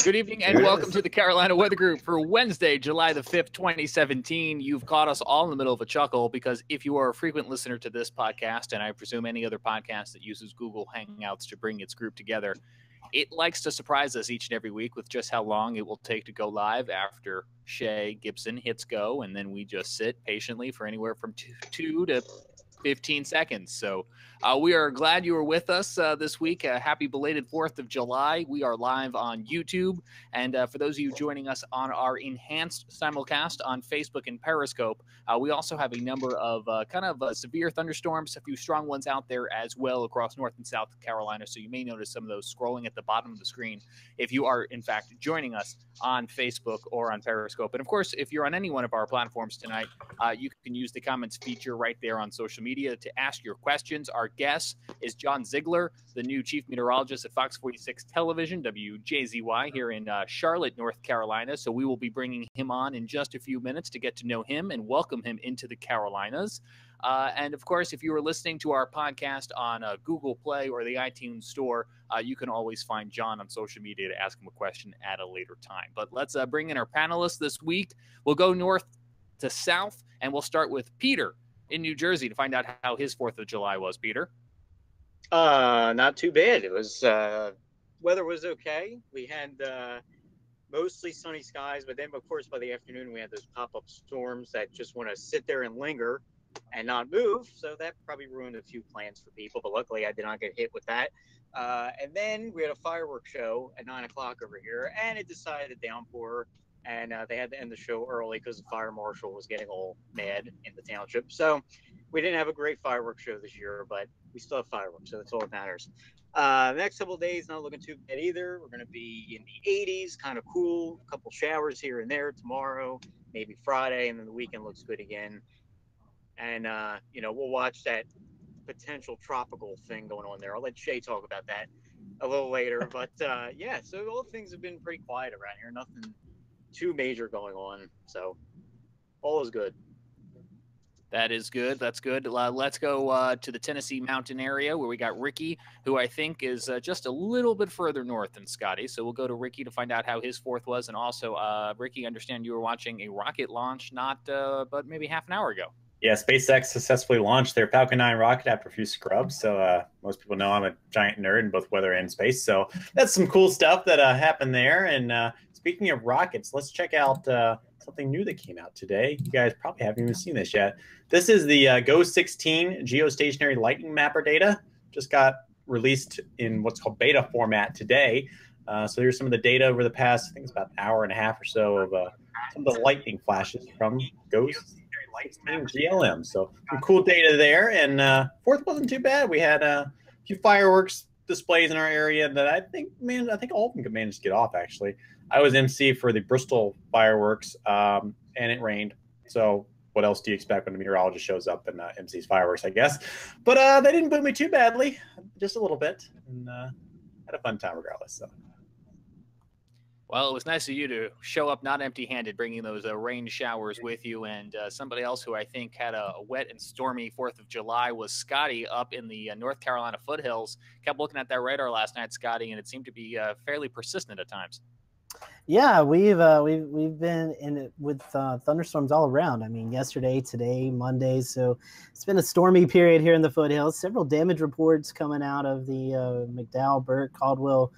Good evening and welcome to the Carolina Weather Group for Wednesday, July the 5th, 2017. You've caught us all in the middle of a chuckle because if you are a frequent listener to this podcast, and I presume any other podcast that uses Google Hangouts to bring its group together, it likes to surprise us each and every week with just how long it will take to go live after Shay Gibson hits go, and then we just sit patiently for anywhere from 2 to 15 seconds. So we are glad you were with us this week. Happy belated 4th of July. We are live on YouTube. And for those of you joining us on our enhanced simulcast on Facebook and Periscope, we also have a number of severe thunderstorms, a few strong ones out there as well across North and South Carolina. So you may notice some of those scrolling at the bottom of the screen if you are, in fact, joining us on Facebook or on Periscope. And of course, if you're on any one of our platforms tonight, you can use the comments feature right there on social media to ask your questions. Our guest is John Ziegler, the new chief meteorologist at Fox 46 Television, WJZY, here in Charlotte, North Carolina. So we will be bringing him on in just a few minutes to get to know him and welcome him into the Carolinas. And of course, if you are listening to our podcast on Google Play or the iTunes Store, you can always find John on social media to ask him a question at a later time. But let's bring in our panelists this week. We'll go north to south, and we'll start with Peter in New Jersey to find out how his 4th of July was. Peter? Not too bad. It was weather was okay. We had mostly sunny skies, but then of course by the afternoon we had those pop-up storms that just want to sit there and linger and not move. So that probably ruined a few plans for people, but luckily I did not get hit with that. And then we had a fireworks show at 9 o'clock over here, and it decided to downpour. And they had to end the show early because the fire marshal was getting all mad in the township. So we didn't have a great fireworks show this year, but we still have fireworks, so that's all that matters. Next couple of days, not looking too bad either. We're going to be in the 80s, kind of cool. A couple showers here and there tomorrow, maybe Friday, and then the weekend looks good again. And, we'll watch that potential tropical thing going on there. I'll let Shay talk about that a little later. But, so all things have been pretty quiet around here. Nothing too major going on, so all is good. That is good. That's good. Let's go to the Tennessee mountain area where we got Ricky, who I think is just a little bit further north than Scotty. So we'll go to Ricky to find out how his 4th was. And also, Ricky, I understand you were watching a rocket launch but maybe half an hour ago. Yeah, SpaceX successfully launched their Falcon 9 rocket after a few scrubs. So most people know I'm a giant nerd in both weather and space. So that's some cool stuff that happened there. And speaking of rockets, let's check out something new that came out today. You guys probably haven't even seen this yet. This is the GO-16 geostationary lightning mapper data. Just got released in what's called beta format today. So here's some of the data over the past, I think it's about an hour and a half or so of some of the lightning flashes from GO-16 GLM. So some cool data there. And 4th wasn't too bad. We had a few fireworks displays in our area that I think all of them could manage to get off, actually. I was MC for the Bristol fireworks, and it rained. So what else do you expect when a meteorologist shows up and MC's fireworks, I guess? But they didn't boot me too badly, just a little bit. And had a fun time regardless. So. Well, it was nice of you to show up not empty-handed, bringing those rain showers with you. And somebody else who I think had a wet and stormy 4th of July was Scotty up in the North Carolina foothills. Kept looking at that radar last night, Scotty, and it seemed to be fairly persistent at times. Yeah, we've been in it with thunderstorms all around. I mean, yesterday, today, Monday. So it's been a stormy period here in the foothills. Several damage reports coming out of the McDowell, Burke, Caldwell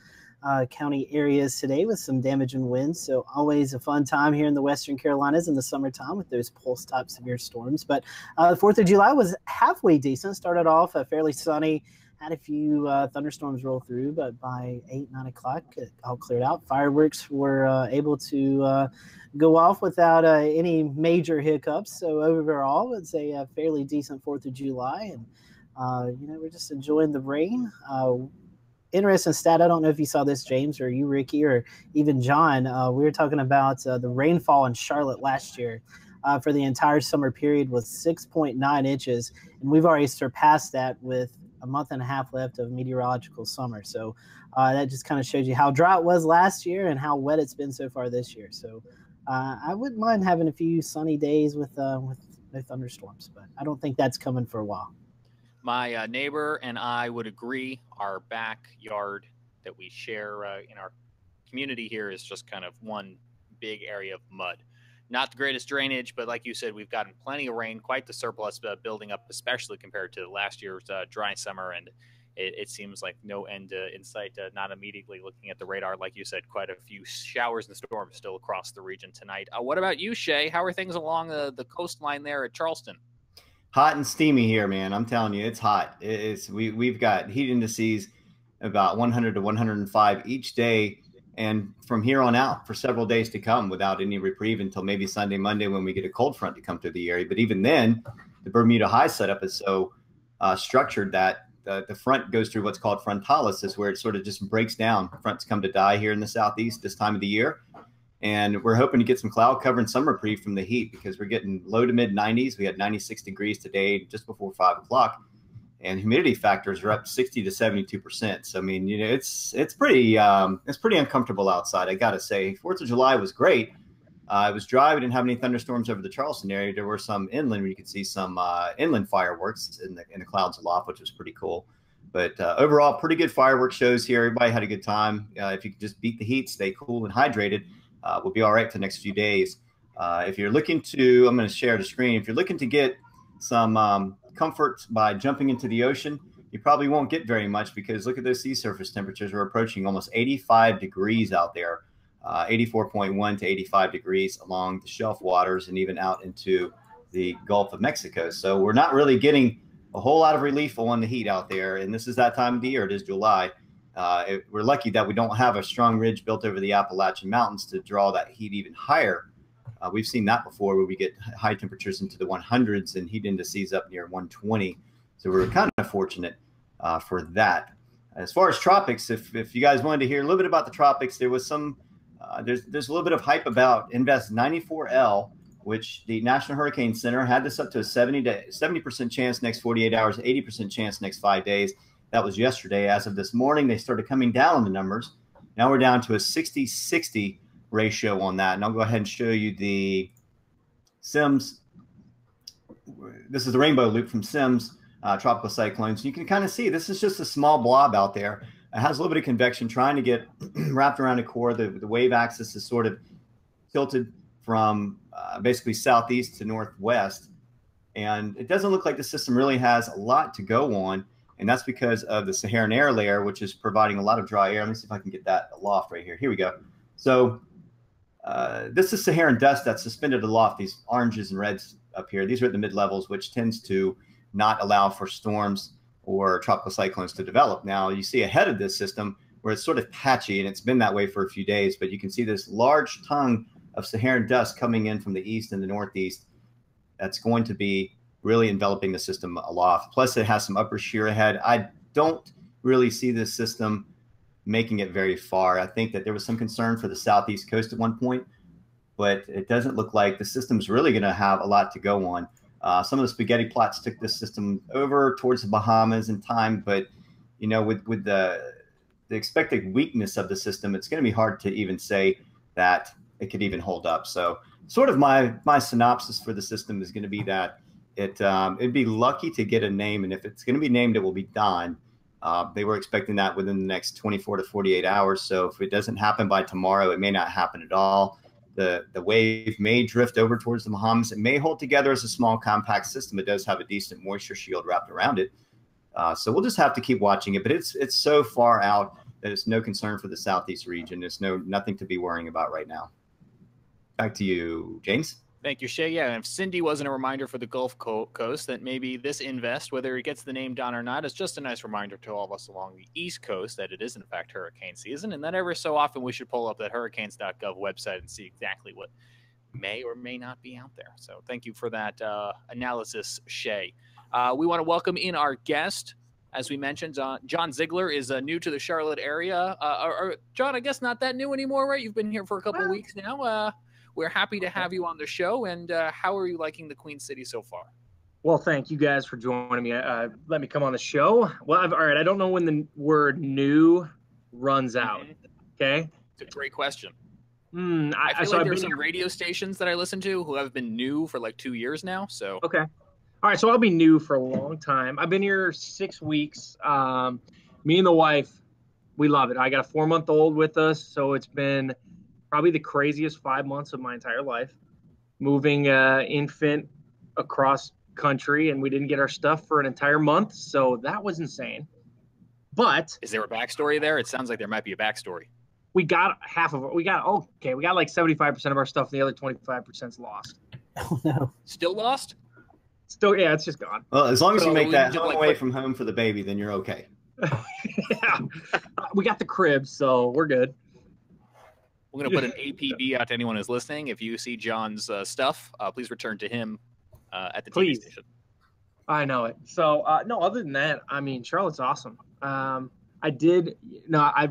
County areas today with some damage and winds. So always a fun time here in the Western Carolinas in the summertime with those pulse-type severe storms. But the 4th of July was halfway decent. Started off fairly sunny. Had a few thunderstorms roll through, but by 8, 9 o'clock, it all cleared out. Fireworks were able to go off without any major hiccups. So overall, it's a fairly decent 4th of July. And, we're just enjoying the rain. Interesting stat. I don't know if you saw this, James, or you, Ricky, or even John. We were talking about the rainfall in Charlotte last year for the entire summer period was 6.9 inches. And we've already surpassed that with a month and a half left of meteorological summer. So that just kind of shows you how dry it was last year and how wet it's been so far this year. So I wouldn't mind having a few sunny days with no thunderstorms, but I don't think that's coming for a while. My neighbor and I would agree. Our backyard that we share in our community here is just kind of one big area of mud. Not the greatest drainage, but like you said, we've gotten plenty of rain, quite the surplus building up, especially compared to last year's dry summer. And it seems like no end in sight, not immediately looking at the radar. Like you said, quite a few showers and storms still across the region tonight. What about you, Shay? How are things along the coastline there at Charleston? Hot and steamy here, man. I'm telling you, it's hot. We've got heat indices about 100 to 105 each day, and from here on out for several days to come without any reprieve until maybe Sunday, Monday when we get a cold front to come through the area. But even then, the Bermuda high setup is so structured that the front goes through what's called frontalis, where it sort of just breaks down. Fronts come to die here in the southeast this time of the year. And we're hoping to get some cloud cover and some reprieve from the heat because we're getting low to mid 90s. We had 96 degrees today just before 5 o'clock. And humidity factors are up 60 to 72%. So, I mean, you know, it's pretty uncomfortable outside, I got to say. 4th of July was great. It was dry. We didn't have any thunderstorms over the Charleston area. There were some inland where you could see some inland fireworks in the clouds aloft, which was pretty cool. But overall, pretty good fireworks shows here. Everybody had a good time. If you could just beat the heat, stay cool and hydrated, we'll be all right for the next few days. If you're looking to, I'm going to share the screen. If you're looking to get some comfort by jumping into the ocean, you probably won't get very much because look at those sea surface temperatures. We're approaching almost 85 degrees out there, 84.1 to 85 degrees along the shelf waters and even out into the Gulf of Mexico. So we're not really getting a whole lot of relief on the heat out there. And this is that time of the year. It is July. We're lucky that we don't have a strong ridge built over the Appalachian Mountains to draw that heat even higher. We've seen that before where we get high temperatures into the 100s and heat indices up near 120. So we're kind of fortunate for that. As far as tropics, if you guys wanted to hear a little bit about the tropics, there was some, there's a little bit of hype about Invest 94L, which the National Hurricane Center had this up to a 70% chance next 48 hours, 80% chance next 5 days. That was yesterday. As of this morning, they started coming down on the numbers. Now we're down to a 60-60 ratio on that. And I'll go ahead and show you the SIMS. This is the rainbow loop from SIMS tropical cyclones. You can kind of see this is just a small blob out there. It has a little bit of convection trying to get wrapped around the core. The wave axis is sort of tilted from basically southeast to northwest. And it doesn't look like the system really has a lot to go on. And that's because of the Saharan air layer, which is providing a lot of dry air. Let me see if I can get that aloft right here. Here we go. So this is Saharan dust that's suspended aloft, these oranges and reds up here. These are at the mid-levels, which tends to not allow for storms or tropical cyclones to develop. Now, you see ahead of this system where it's sort of patchy, and it's been that way for a few days, but you can see this large tongue of Saharan dust coming in from the east and the northeast. That's going to be really enveloping the system aloft. Plus, it has some upper shear ahead. I don't really see this system making it very far. I think that there was some concern for the southeast coast at one point, but it doesn't look like the system's really going to have a lot to go on. Some of the spaghetti plots took this system over towards the Bahamas in time, but you know, with the expected weakness of the system, it's going to be hard to even say that it could even hold up. So sort of my synopsis for the system is going to be that it'd be lucky to get a name, and if it's going to be named, it will be Don. They were expecting that within the next 24 to 48 hours. So if it doesn't happen by tomorrow, it may not happen at all. The wave may drift over towards the Bahamas. It may hold together as a small compact system. It does have a decent moisture shield wrapped around it. So we'll just have to keep watching it. But it's so far out that it's no concern for the southeast region. There's nothing to be worrying about right now. Back to you, James. Thank you, Shay. Yeah, and if Cindy wasn't a reminder for the Gulf Coast, that maybe this Invest, whether it gets the name Don or not, is just a nice reminder to all of us along the East Coast that it is, in fact, hurricane season, and that every so often we should pull up that hurricanes.gov website and see exactly what may or may not be out there. So thank you for that analysis, Shay. We want to welcome in our guest. As we mentioned, John Ziegler is new to the Charlotte area. John, I guess not that new anymore, right? You've been here for a couple of weeks now. We're happy to have you on the show. And how are you liking the Queen City so far? Well, thank you guys for joining me. Let me come on the show. Well, all right. I don't know when the word new runs out. Okay. It's a great question. I feel like there are some radio stations that I listen to who have been new for like 2 years now. So okay. All right. So I'll be new for a long time. I've been here 6 weeks. Me and the wife We love it. I got a 4-month-old with us, so it's been probably the craziest 5 months of my entire life. Moving infant across country, and we didn't get our stuff for an entire month, so that was insane. But is there a backstory there? It sounds like there might be a backstory. We got half of it. We got like 75% of our stuff, and the other 25% is lost. Oh no! Still lost? Still, yeah, it's just gone. Well, as long as you make that home like, away from home for the baby, then you're okay. Yeah, we got the crib, so we're good. We're going to put an APB out to anyone who's listening. If you see John's stuff, please return to him at the TV station. I know it. So, no, other than that, I mean, Charlotte's awesome. I've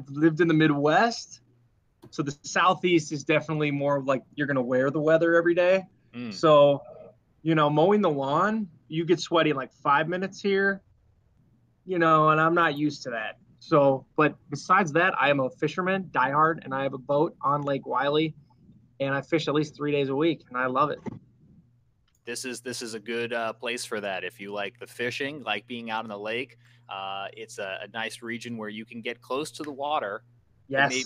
lived in the Midwest, so the Southeast is definitely more like you're going to wear the weather every day. So, mowing the lawn, you get sweaty in like 5 minutes here, and I'm not used to that. So, but besides that, I am a fisherman, diehard, and I have a boat on Lake Wylie, and I fish at least 3 days a week, and I love it. This is a good place for that. If you like the fishing, like being out in the lake, it's a nice region where you can get close to the water. Yes.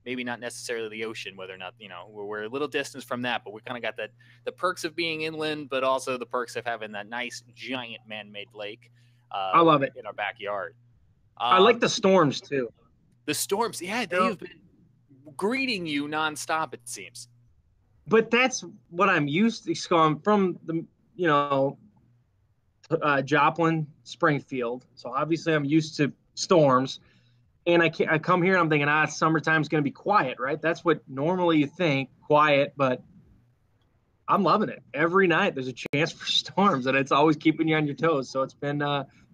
Maybe not necessarily the ocean, whether or not, we're a little distance from that, but we kind of got the perks of being inland, but also the perks of having that nice giant man-made lake. I love it. In our backyard. I like the storms too. The storms, yeah, they've been greeting you nonstop, it seems. But that's what I'm used to. So I'm from the, Joplin, Springfield. So obviously I'm used to storms. And I come here and I'm thinking, summertime's going to be quiet, right? That's what normally you think, quiet. But I'm loving it. Every night there's a chance for storms, and it's always keeping you on your toes. So it's been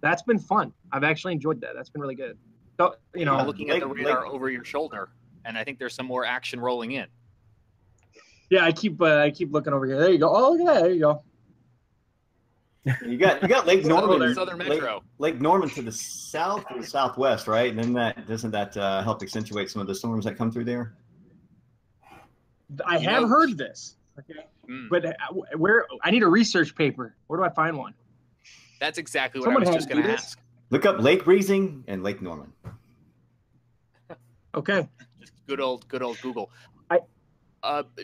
that's been fun. I've actually enjoyed that. That's been really good. So, looking at the radar over your shoulder, and I think there's some more action rolling in. Yeah, I keep looking over here. There you go. Oh, look at that. There you go. You got Lake Norman, Southern Metro. Lake Norman to the south or southwest, right? And then doesn't that help accentuate some of the storms that come through there? I have heard this. Okay. But where I need a research paper. Where do I find one? That's exactly what I was just going to ask. Look up Lake Breezing and Lake Norman. Okay. Just good old Google.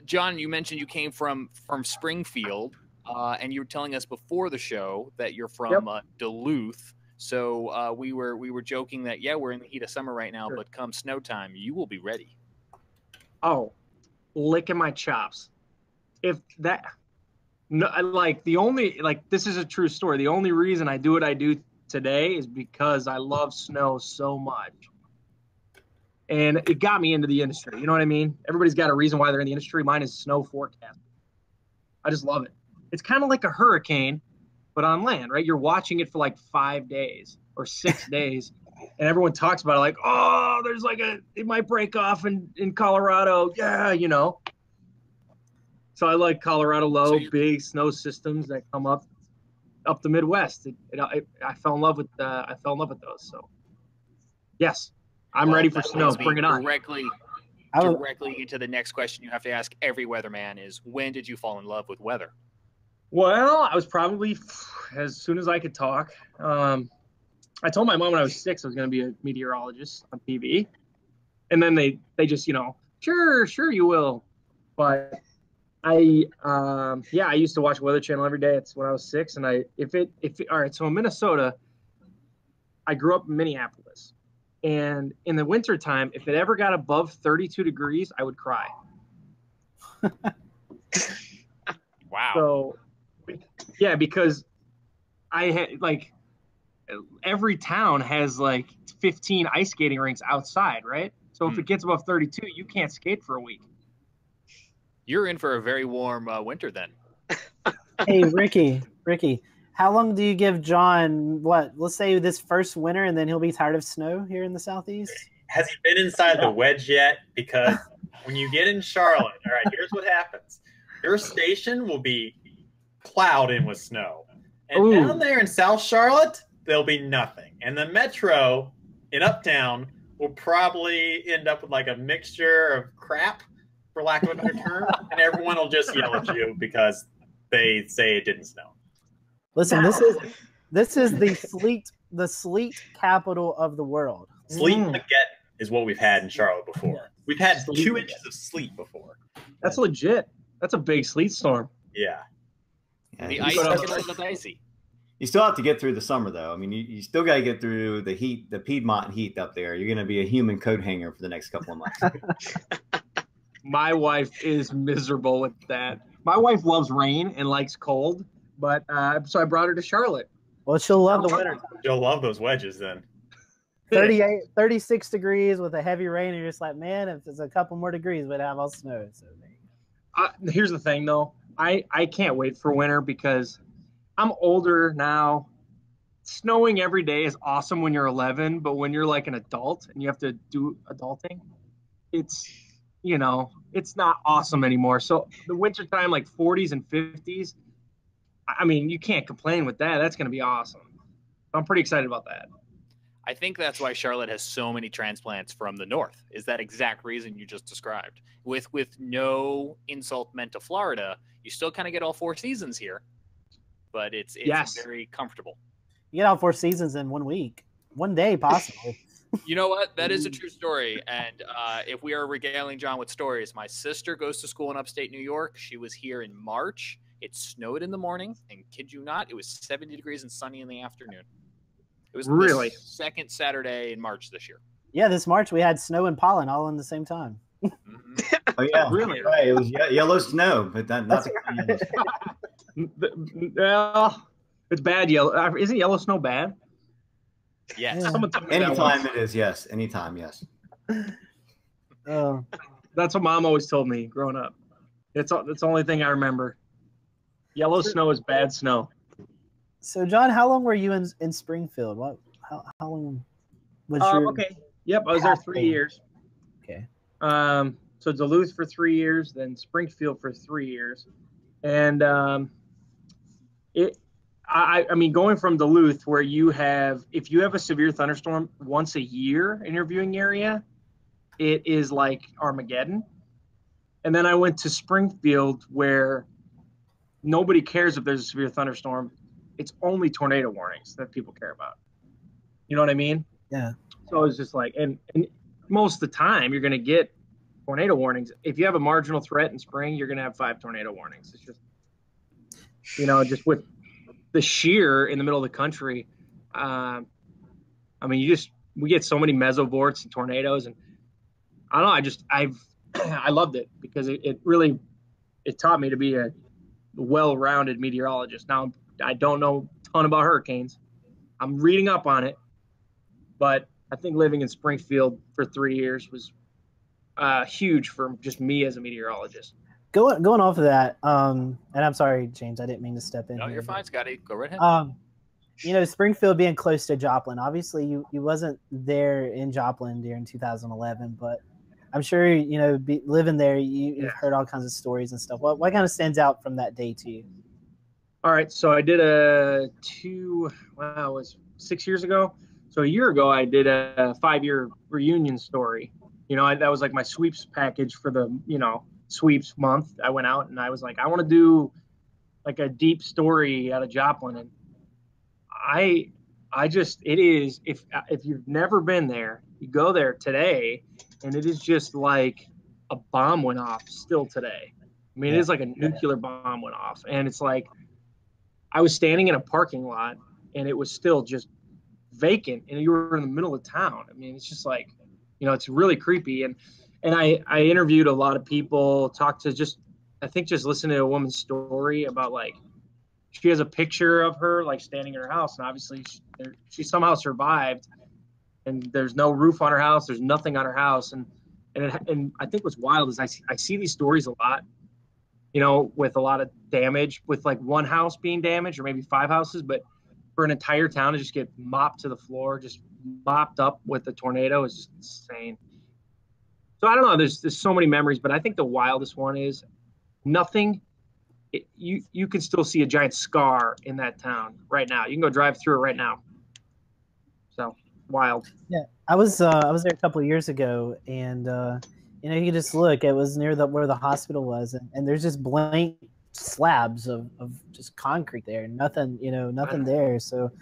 John, you mentioned you came from Springfield, and you were telling us before the show that you're from Duluth. So we were joking that we're in the heat of summer right now, but come snow time, you will be ready. Oh, licking my chops. If that, no, this is a true story. The only reason I do what I do today is because I love snow so much. And it got me into the industry. You know what I mean? Everybody's got a reason why they're in the industry. Mine is snow forecast. I just love it. It's kind of like a hurricane, but on land, right? You're watching it for like 5 days or 6 days. And everyone talks about it like, oh, there's it might break off in Colorado. Yeah, So I like Colorado low, big snow systems that come up the Midwest. I fell in love with those. So yes, I'm ready for snow. Bring it on. Directly into the next question you have to ask every weatherman is, when did you fall in love with weather? Well, I was probably as soon as I could talk. I told my mom when I was 6 I was going to be a meteorologist on TV, and then they just sure you will, but I used to watch Weather Channel every day. It's when I was 6, and all right. So in Minnesota, I grew up in Minneapolis, and in the wintertime, if it ever got above 32 degrees, I would cry. Wow. So, yeah, because I had every town has 15 ice skating rinks outside, right? So if it gets above 32, you can't skate for a week. You're in for a very warm winter then. Hey, Ricky, how long do you give John, let's say this first winter, and then he'll be tired of snow here in the Southeast? Has he been inside the wedge yet? Because when you get in Charlotte, all right, here's what happens. Your station will be plowed in with snow. And down there in South Charlotte, there'll be nothing. And the metro in Uptown will probably end up with a mixture of crap, for lack of a better term, and everyone will just yell at you because they say it didn't snow. Listen, this is the sleet capital of the world. Sleet Mageddon. is what we've had in Charlotte before. We've had 2 inches of sleet before. That's legit. That's a big sleet storm. Yeah. The ice is a little bit icy. You still have to get through the summer, though. I mean, you still got to get through the heat, the Piedmont heat up there. You're going to be a human coat hanger for the next couple of months. My wife is miserable with that. My wife loves rain and likes cold, but so I brought her to Charlotte. Well, she'll love the winter. You'll love those wedges then. 38, 36 degrees with a heavy rain, and you're just like, man, if it's a couple more degrees, we'd have all snow. So here's the thing, though. I can't wait for winter because I'm older now. Snowing every day is awesome when you're 11, but when you're like an adult and you have to do adulting, it's, it's not awesome anymore. So the wintertime, like 40s and 50s, I mean, you can't complain with that. That's going to be awesome. I'm pretty excited about that. I think that's why Charlotte has so many transplants from the north, is that exact reason you just described. With no insult meant to Florida, you still kind of get all 4 seasons here, but it's very comfortable. You get all 4 seasons in 1 week, 1 day, possibly. You know what? That is a true story. And if we are regaling John with stories, my sister goes to school in upstate New York. She was here in March. It snowed in the morning, and kid you not, it was 70 degrees and sunny in the afternoon. It was really the second Saturday in March this year. Yeah, this March we had snow and pollen all in the same time. Mm-hmm. Oh yeah, really? Right. It was yellow snow, but not Well, it's bad yellow. Isn't yellow snow bad? Yes. Yeah. Someone told me that anytime once. it is. Yes, anytime. Yes. Oh, That's what Mom always told me growing up. It's the only thing I remember. Yellow snow is bad snow. so John, how long were you in Springfield? How long was your? Okay. Yep, I was there 3 years. Okay. So Duluth for 3 years, then Springfield for 3 years, and I mean, going from Duluth, where if you have a severe thunderstorm once a year in your viewing area, it is like Armageddon. And then I went to Springfield, where nobody cares if there's a severe thunderstorm. It's only tornado warnings that people care about. You know what I mean? Yeah. So it's just like, and most of the time you're going to get tornado warnings. If you have a marginal threat in spring, you're going to have 5 tornado warnings. It's just, just with the shear in the middle of the country. I mean, we get so many mesovorts and tornadoes, and I don't know. I loved it because it really taught me to be a well-rounded meteorologist. Now, I don't know a ton about hurricanes. I'm reading up on it, but I think living in Springfield for 3 years was huge for just me as a meteorologist. Going off of that, and I'm sorry, James, I didn't mean to step in. No, here, you're fine, Scotty. Go right ahead. Springfield being close to Joplin, obviously you wasn't there in Joplin during 2011, but I'm sure, living there, you've heard all kinds of stories and stuff. What kind of stands out from that day to you? All right, so I did it was 6 years ago. So a year ago, I did a 5-year reunion story. That was like my sweeps package for the, sweeps month. I went out and I was like, I want to do like a deep story out of Joplin. And it is, if you've never been there, you go there today and it is just like a bomb went off still today. I mean, It is like a nuclear bomb went off. And it's like, I was standing in a parking lot and it was still just vacant and you were in the middle of town. I mean, it's just like, it's really creepy. And I interviewed a lot of people, talked to just listen to a woman's story about like, she has a picture of her like standing in her house, and obviously she somehow survived, and there's no roof on her house. There's nothing on her house. And I think what's wild is I see these stories a lot, with a lot of damage, with like one house being damaged or maybe 5 houses, but for an entire town to just get mopped to the floor, just mopped up with a tornado is just insane. So I don't know. There's so many memories, but I think the wildest one is nothing. You can still see a giant scar in that town right now. You can go drive through it right now. So wild. Yeah, I was there a couple of years ago, and you could just look. It was near where the hospital was, and there's just blank slabs of just concrete there. Nothing, nothing there. So,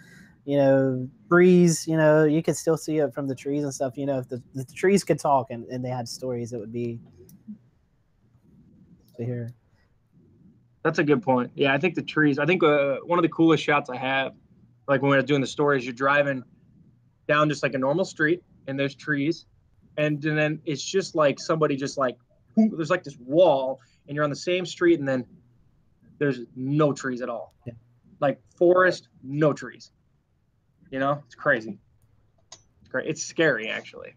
breeze, you could still see it from the trees and stuff. If the trees could talk and they had stories, it would be to hear. That's a good point. Yeah, I think the trees. I think one of the coolest shots I have, like when we were doing the stories, you're driving down just like a normal street, and there's trees, and then it's just like somebody just like there's like this wall, and you're on the same street, and then there's no trees at all. Yeah. Like forest, no trees. It's crazy. It's great. It's scary, actually.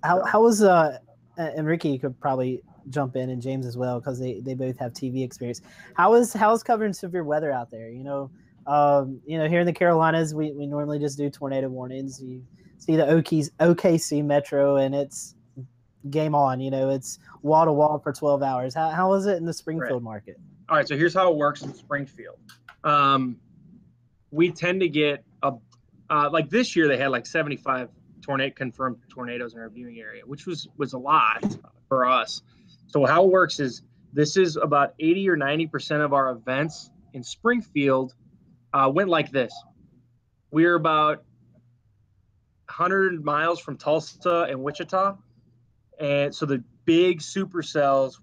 How was and Ricky, you could probably jump in, and James as well, because they both have TV experience. How's covering severe weather out there? Here in the Carolinas, we normally just do tornado warnings. You see the OKC Metro, and it's game on. It's wall to wall for 12 hours. How is it in the Springfield market? All right, so here's how it works in Springfield. We tend to get like this year they had like 75 confirmed tornadoes in our viewing area, which was a lot for us. So how it works is this is about 80 or 90% of our events in Springfield went like this. We're about 100 miles from Tulsa and Wichita. And so the big supercells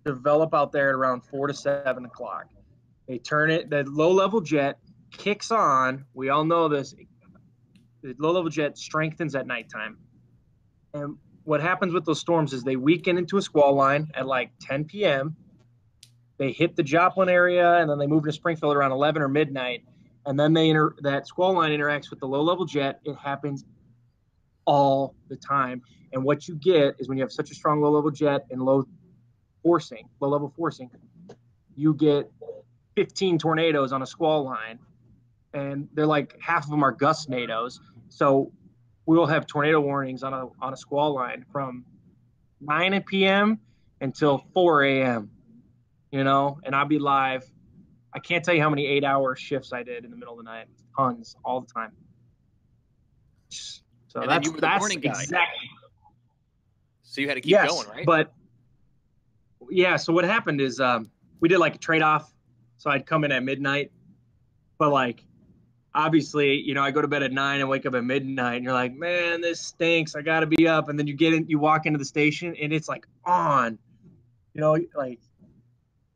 develop out there at around 4 to 7 o'clock. They turn it, the low-level jet kicks on. We all know this. The low-level jet strengthens at nighttime. And what happens with those storms is they weaken into a squall line at like 10 p.m. They hit the Joplin area, and then they move to Springfield around 11 or midnight. And then that squall line interacts with the low-level jet. It happens all the time. And what you get is when you have such a strong low-level jet and low-level forcing, you get 15 tornadoes on a squall line. And they're like, half of them are gust-nados. So we'll have tornado warnings on a squall line from 9 p.m. until 4 a.m., and I'll be live. I can't tell you how many 8-hour shifts I did in the middle of the night. Tons, all the time. So and that's, you were the that's morning guy. exactly. So you had to keep going, right? But yeah, so what happened is we did like a trade-off. So I'd come in at midnight, but like, obviously, I go to bed at 9 and wake up at midnight, and you're like, man, this stinks. I got to be up. And then you walk into the station, and it's like on, like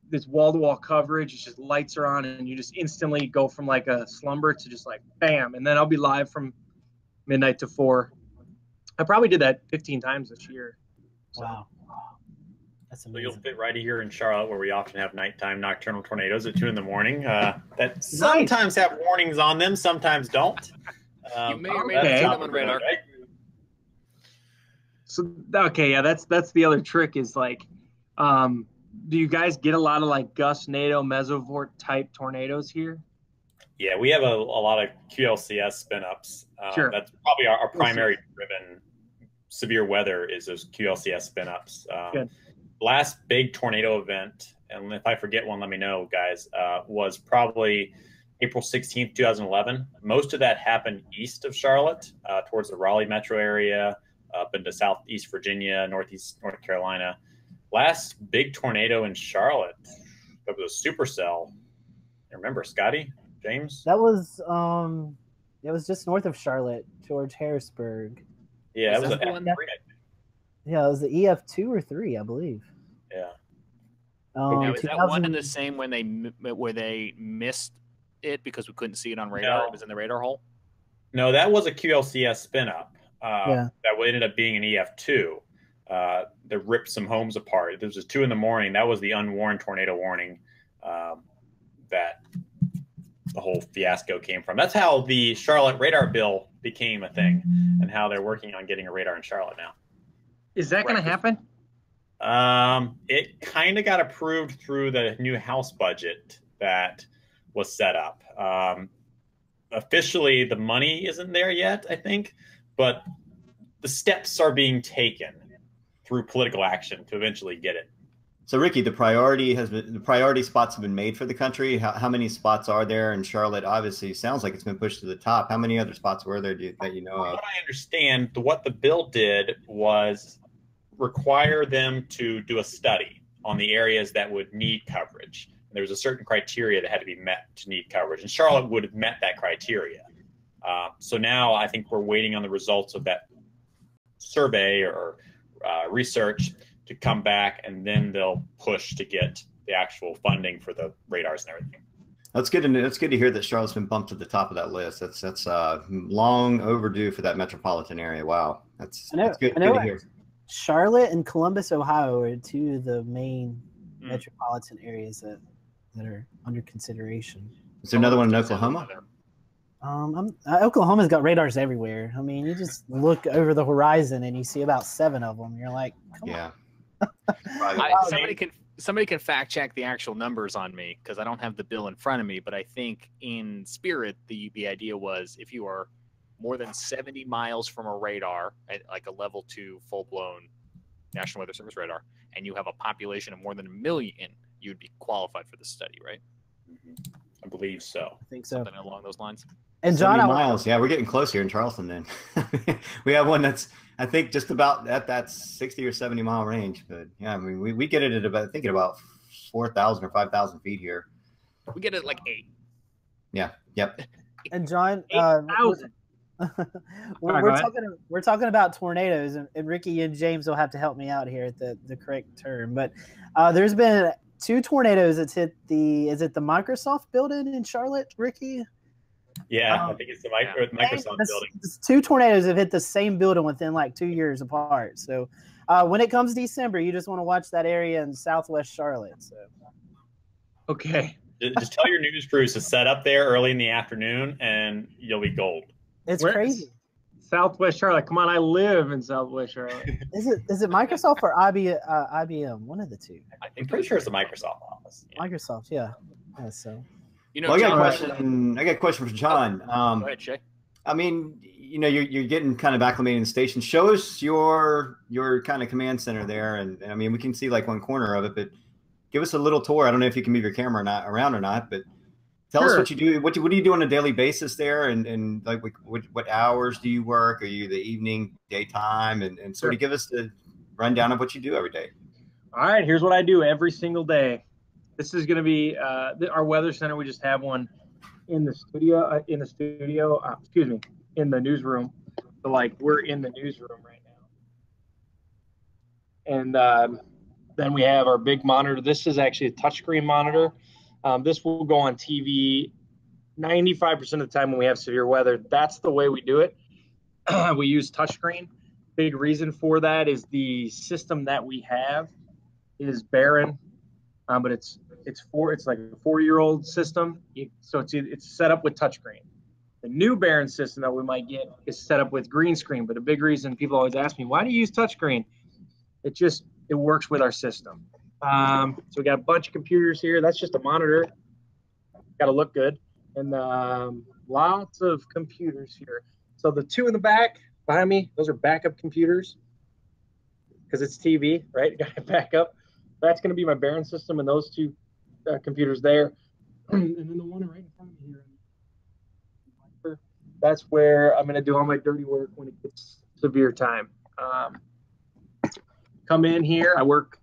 this wall-to-wall coverage. It's just lights are on, and you just instantly go from like a slumber to just like bam. And then I'll be live from midnight to 4. I probably did that 15 times this year. So. Wow. That's amazing. So you'll fit right here in Charlotte, where we often have nighttime nocturnal tornadoes at 2 a.m. That sometimes have warnings on them, sometimes don't. You may or may not see them on radar. Right? So okay, yeah, that's the other trick is like, do you guys get a lot of like gust-nado, mesovort type tornadoes here? Yeah, we have a lot of QLCS spin-ups. Sure. That's probably our primary driven severe weather is those QLCS spin-ups. Good. Last big tornado event, and if I forget one, let me know, guys, was probably April 16th, 2011. Most of that happened east of Charlotte, towards the Raleigh metro area, up into southeast Virginia, northeast North Carolina. Last big tornado in Charlotte, that was a supercell. You remember, Scotty, James? That was it was just north of Charlotte, George Harrisburg. Yeah, it was an one? F3, Yeah, it was the EF2 or 3, I believe. Yeah. Now, is that one and the same when they missed it because we couldn't see it on radar? No. It was in the radar hole? No, that was a QLCS spin-up. Yeah. That ended up being an EF2. That ripped some homes apart. It was just 2 a.m. That was the unwarned tornado warning that the whole fiasco came from. That's how the Charlotte radar bill became a thing, and how they're working on getting a radar in Charlotte now. Is that going to happen? It kind of got approved through the new House budget that was set up. Officially, the money isn't there yet, I think, but the steps are being taken through political action to eventually get it. So, Ricky, the priority spots have been made for the country. How many spots are there in Charlotte? Obviously, sounds like it's been pushed to the top. How many other spots were there that you know of? What I understand, what the bill did was require them to do a study on the areas that would need coverage. And There was a certain criteria that had to be met to need coverage, and Charlotte would have met that criteria. So now I think we're waiting on the results of that survey or research to come back, and then they'll push to get the actual funding for the radars and everything. That's good. That's good to hear that Charlotte's been bumped to the top of that list. That's long overdue for that metropolitan area. Wow, that's good to hear. Charlotte and Columbus, Ohio, are two of the main metropolitan areas that are under consideration. Is there another one in Oklahoma? Oklahoma's got radars everywhere. I mean, you just look over the horizon and you see about 7 of them. You're like, come on. Somebody can fact check the actual numbers on me because I don't have the bill in front of me. But I think in spirit, the idea was if you are more than 70 miles from a radar, at like a level 2 full-blown National Weather Service radar, and you have a population of more than 1 million, you'd be qualified for the study, right? I believe so. I think so. Something along those lines. And John, miles. Yeah, we're getting close here in Charleston. Then we have one that's I think just about at that 60 or 70 mile range. But yeah, I mean we get it at about 4,000 or 5,000 feet here. We get it at like 8. Yeah. Yep. And John, 8,000. we're talking about tornadoes, and Ricky and James will have to help me out here at the correct term. But there's been 2 tornadoes that's hit is it the Microsoft building in Charlotte, Ricky? Yeah, I think it's the Microsoft building. 2 tornadoes have hit the same building within like 2 years apart. So when it comes December, you just want to watch that area in Southwest Charlotte. So okay, just tell your news crews to set up there early in the afternoon, and you'll be gold. It's crazy. Southwest Charlotte. Come on, I live in Southwest Charlotte. Is it Microsoft or IBM? One of the two. I'm pretty sure it's the Microsoft office. Yeah. Microsoft, yeah. So. I got a question for John. Go ahead, Shay. I mean, you're getting kind of acclimated in the station. Show us your kind of command center there, and I mean, we can see like one corner of it, but give us a little tour. I don't know if you can move your camera around or not, but tell us what you do. What do you do on a daily basis there, and like what hours do you work? Are you the evening, daytime, and sort of give us the rundown of what you do every day. All right, here's what I do every single day. This is going to be our weather center. We just have one in the studio. In the newsroom. So like we're in the newsroom right now, and then we have our big monitor. This is actually a touchscreen monitor. This will go on TV 95% of the time when we have severe weather. That's the way we do it. We use touchscreen. Big reason for that is the system that we have is Barron, but it's like a 4-year-old system. So it's set up with touchscreen. The new Barron system that we might get is set up with green screen. But a big reason people always ask me, why do you use touchscreen? It works with our system. So we got a bunch of computers here. That's just a monitor. Got to look good. And lots of computers here. So the 2 in the back behind me, those are backup computers because it's TV, right? Got to back up. That's going to be my Barron system and those 2 computers there. And then the one right in front of me here. That's where I'm going to do all my dirty work when it gets severe time. Come in here. I work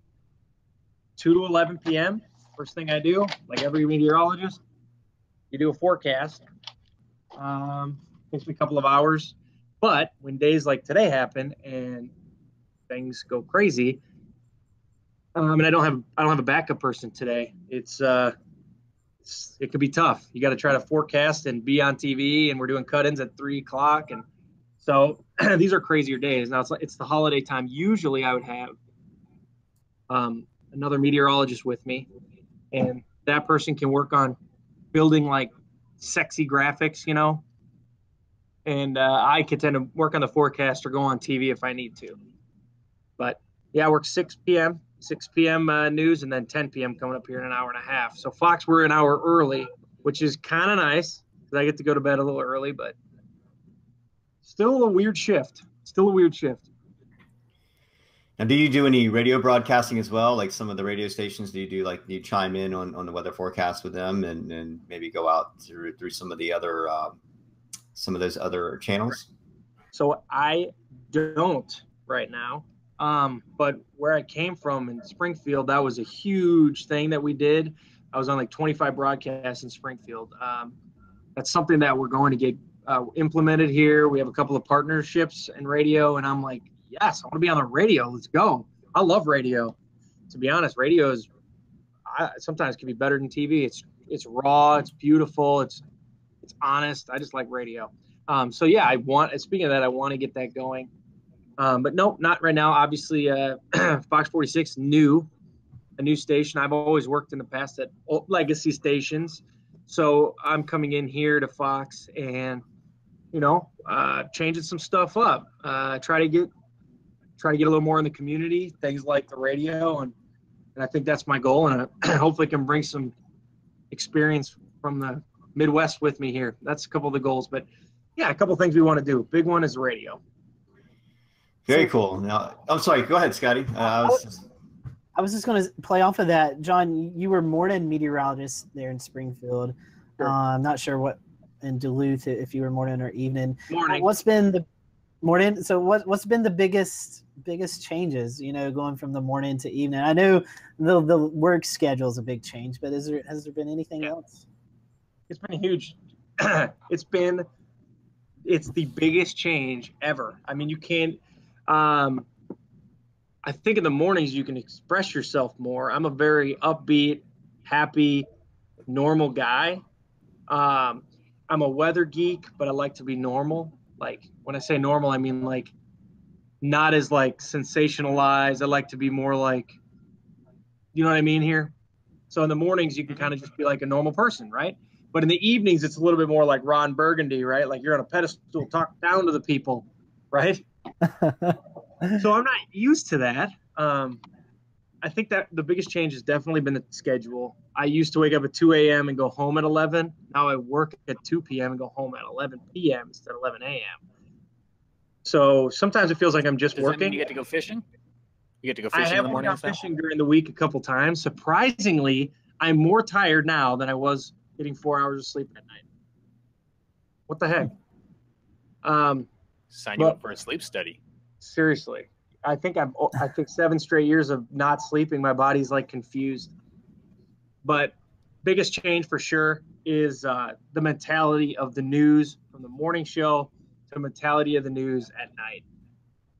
2 to 11 p.m. First thing I do, like every meteorologist, you do a forecast. Takes me a couple of hours. But when days like today happen and things go crazy, and I don't have a backup person today. It could be tough. You got to try to forecast and be on TV, and we're doing cut-ins at 3 o'clock, and so these are crazier days. Now it's the holiday time. Usually I would have another meteorologist with me, and that person can work on building like sexy graphics, and I can tend to work on the forecast or go on TV if I need to. But yeah, I work 6 p.m. News, and then 10 p.m. coming up here in an hour and a half. So Fox, we're an hour early, which is kind of nice because I get to go to bed a little early, but still a weird shift. Now, do you do any radio broadcasting as well? Like some of the radio stations, do you chime in on the weather forecast with them and maybe go out through some of the other some of those other channels? So I don't right now. But where I came from in Springfield, that was a huge thing that we did. I was on like 25 broadcasts in Springfield. That's something that we're going to get implemented here. We have a couple of partnerships in radio, and I'm like, yes, I want to be on the radio. Let's go. I love radio. To be honest, radio is sometimes can be better than TV. It's raw, it's beautiful, it's honest. I just like radio. So yeah, speaking of that, I want to get that going. But no, not right now. Obviously, Fox 46 a new station. I've always worked in the past at legacy stations, so I'm coming in here to Fox and changing some stuff up. Try to get a little more in the community, things like the radio, and I think that's my goal. And I hopefully can bring some experience from the Midwest with me here. That's a couple of the goals, but yeah, a couple of things we want to do. Big one is radio. Very cool. Now, I'm sorry. Go ahead, Scotty. I was just going to play off of that. John, you were morning meteorologist there in Springfield. Sure. I'm not sure what in Duluth, if you were morning or evening. Morning. What's been the morning? So what's been the biggest changes, going from the morning to evening? I know the work schedule is a big change, but has there been anything else? It's been huge. It's the biggest change ever. I mean, you can't, I think in the mornings you can express yourself more. I'm a very upbeat, happy, normal guy. I'm a weather geek, but I like to be normal. Like when I say normal, I mean like not as like sensationalized. I like to be more like, you know what I mean here? So in the mornings, you can kind of just be like a normal person, right? But in the evenings, it's a little bit more like Ron Burgundy, right? Like you're on a pedestal, talk down to the people, right? So I'm not used to that. I think that the biggest change has definitely been the schedule. I used to wake up at 2 a.m. and go home at 11. Now I work at 2 p.m. and go home at 11 p.m. instead of 11 a.m. So sometimes it feels like I'm just working. You get to go fishing? You get to go fishing I in the morning? gone fishing during the week a couple times. Surprisingly, I'm more tired now than I was getting 4 hours of sleep at night. What the heck? Sign you up for a sleep study. Seriously. I think 7 straight years of not sleeping, my body's like confused. But biggest change for sure is the mentality of the news from the morning show to the mentality of the news at night.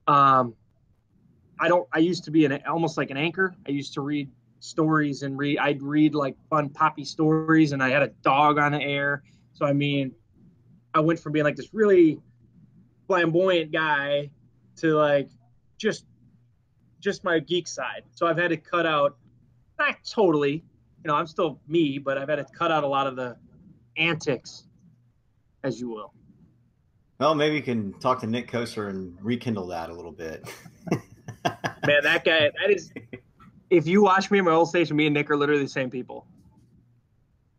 I used to be almost like an anchor. I used to read stories and I'd read like fun poppy stories, and I had a dog on the air. So I mean, I went from being like this really flamboyant guy to like just my geek side. So I've had to cut out, not totally, I'm still me, but I've had to cut out a lot of the antics, as you will. Well, maybe you can talk to Nick Koser and rekindle that a little bit. Man, that guy, if you watch me in my old station, me and Nick are literally the same people.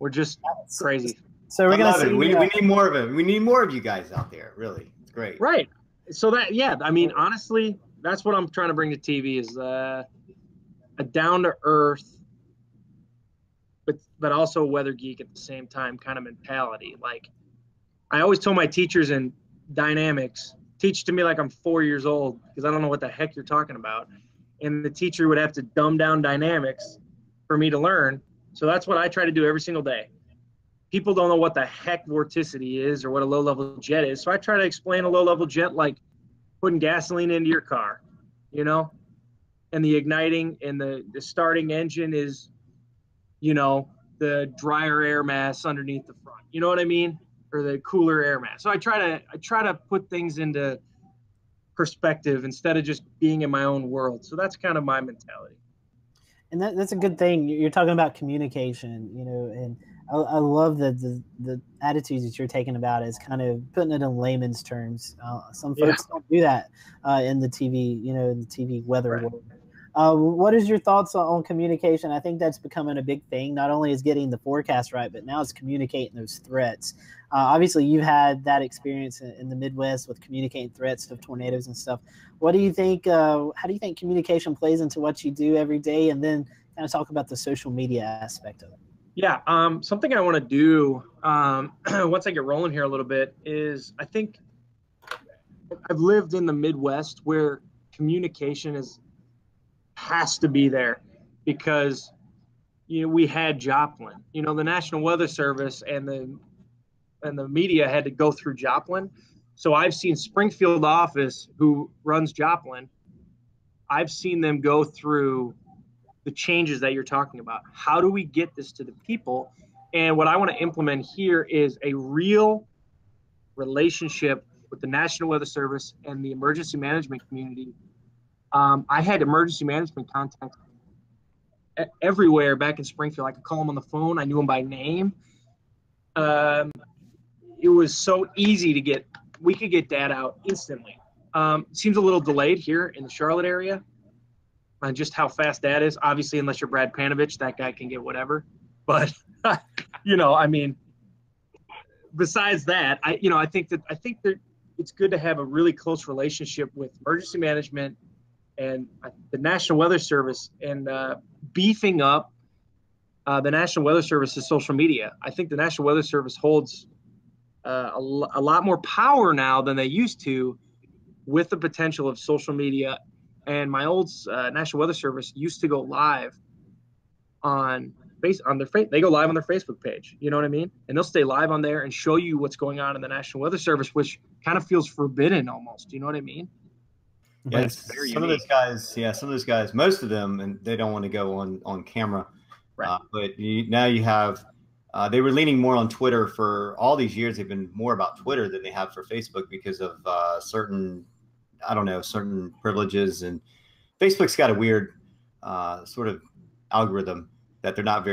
We're just crazy. So we're going to see. We need more of it. We need more of you guys out there. Really. It's great. Right. So I mean, honestly, that's what I'm trying to bring to TV is a down to earth, but also a weather geek at the same time kind of mentality. Like I always told my teachers in dynamics, teach to me like I'm 4 years old because I don't know what the heck you're talking about. And the teacher would have to dumb down dynamics for me to learn. So that's what I try to do every single day. People don't know what the heck vorticity is or what a low-level jet is. So I try to explain a low-level jet like putting gasoline into your car, and the igniting and the starting engine is, the drier air mass underneath the front. You know what I mean? Or the cooler air mass. So I try to put things into perspective instead of just being in my own world. So that's kind of my mentality. And that's a good thing. You're talking about communication, and I love the attitudes that you're taking about it is kind of putting it in layman's terms. Some folks don't do that in the TV, in the TV weather world. What is your thoughts on communication? I think that's becoming a big thing. Not only is getting the forecast right, but now it's communicating those threats. Obviously, you've had that experience in the Midwest with communicating threats of tornadoes and stuff. What do you think? How do you think communication plays into what you do every day? And then kind of talk about the social media aspect of it. Yeah, something I want to do once I get rolling here a little bit is I think I've lived in the Midwest where communication has to be there because we had Joplin. The National Weather Service and the media had to go through Joplin. So I've seen Springfield office, who runs Joplin, I've seen them go through the changes that you're talking about. How do we get this to the people? And what I want to implement here is a real relationship with the National Weather Service and the emergency management community. I had emergency management contacts everywhere back in Springfield. I could call them on the phone. I knew them by name. It was so easy to get. We could get data out instantly. Seems a little delayed here in the Charlotte area on just how fast that is. Obviously, unless you're Brad Panovich, that guy can get whatever. But besides that, I think that it's good to have a really close relationship with emergency management and the National Weather Service, and beefing up the National Weather Service's social media. I think the National Weather Service holds a lot more power now than they used to, with the potential of social media. And my old National Weather Service used to go live on their they go live on their Facebook page. You know what I mean? And they'll stay live on there and show you what's going on in the National Weather Service, which kind of feels forbidden almost. You know what I mean? Yeah, some of those guys, most of them, and they don't want to go on camera. Right. But now you have, they were leaning more on Twitter for all these years. They've been more about Twitter than they have for Facebook because of certain privileges. And Facebook's got a weird sort of algorithm that they're not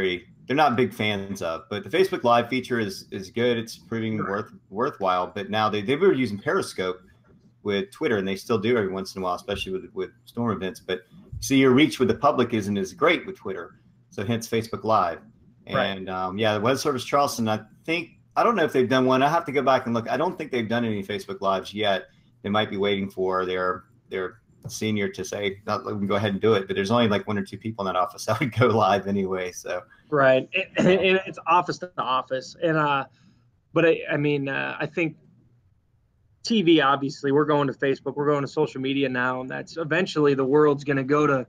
big fans of. But the Facebook Live feature is good. It's proving worthwhile. But now they were using Periscope with Twitter, and they still do every once in a while, especially with storm events. But see, your reach with the public isn't as great with Twitter. So hence Facebook Live. And the Weather Service Charleston, I don't know if they've done one. I have to go back and look. I don't think they've done any Facebook Lives yet. They might be waiting for their senior to say, let them go ahead and do it. But there's only like 1 or 2 people in that office that would go live anyway. So right, and it's office to office. And but I think TV, obviously, we're going to Facebook, we're going to social media now, and that's eventually the world's going to go to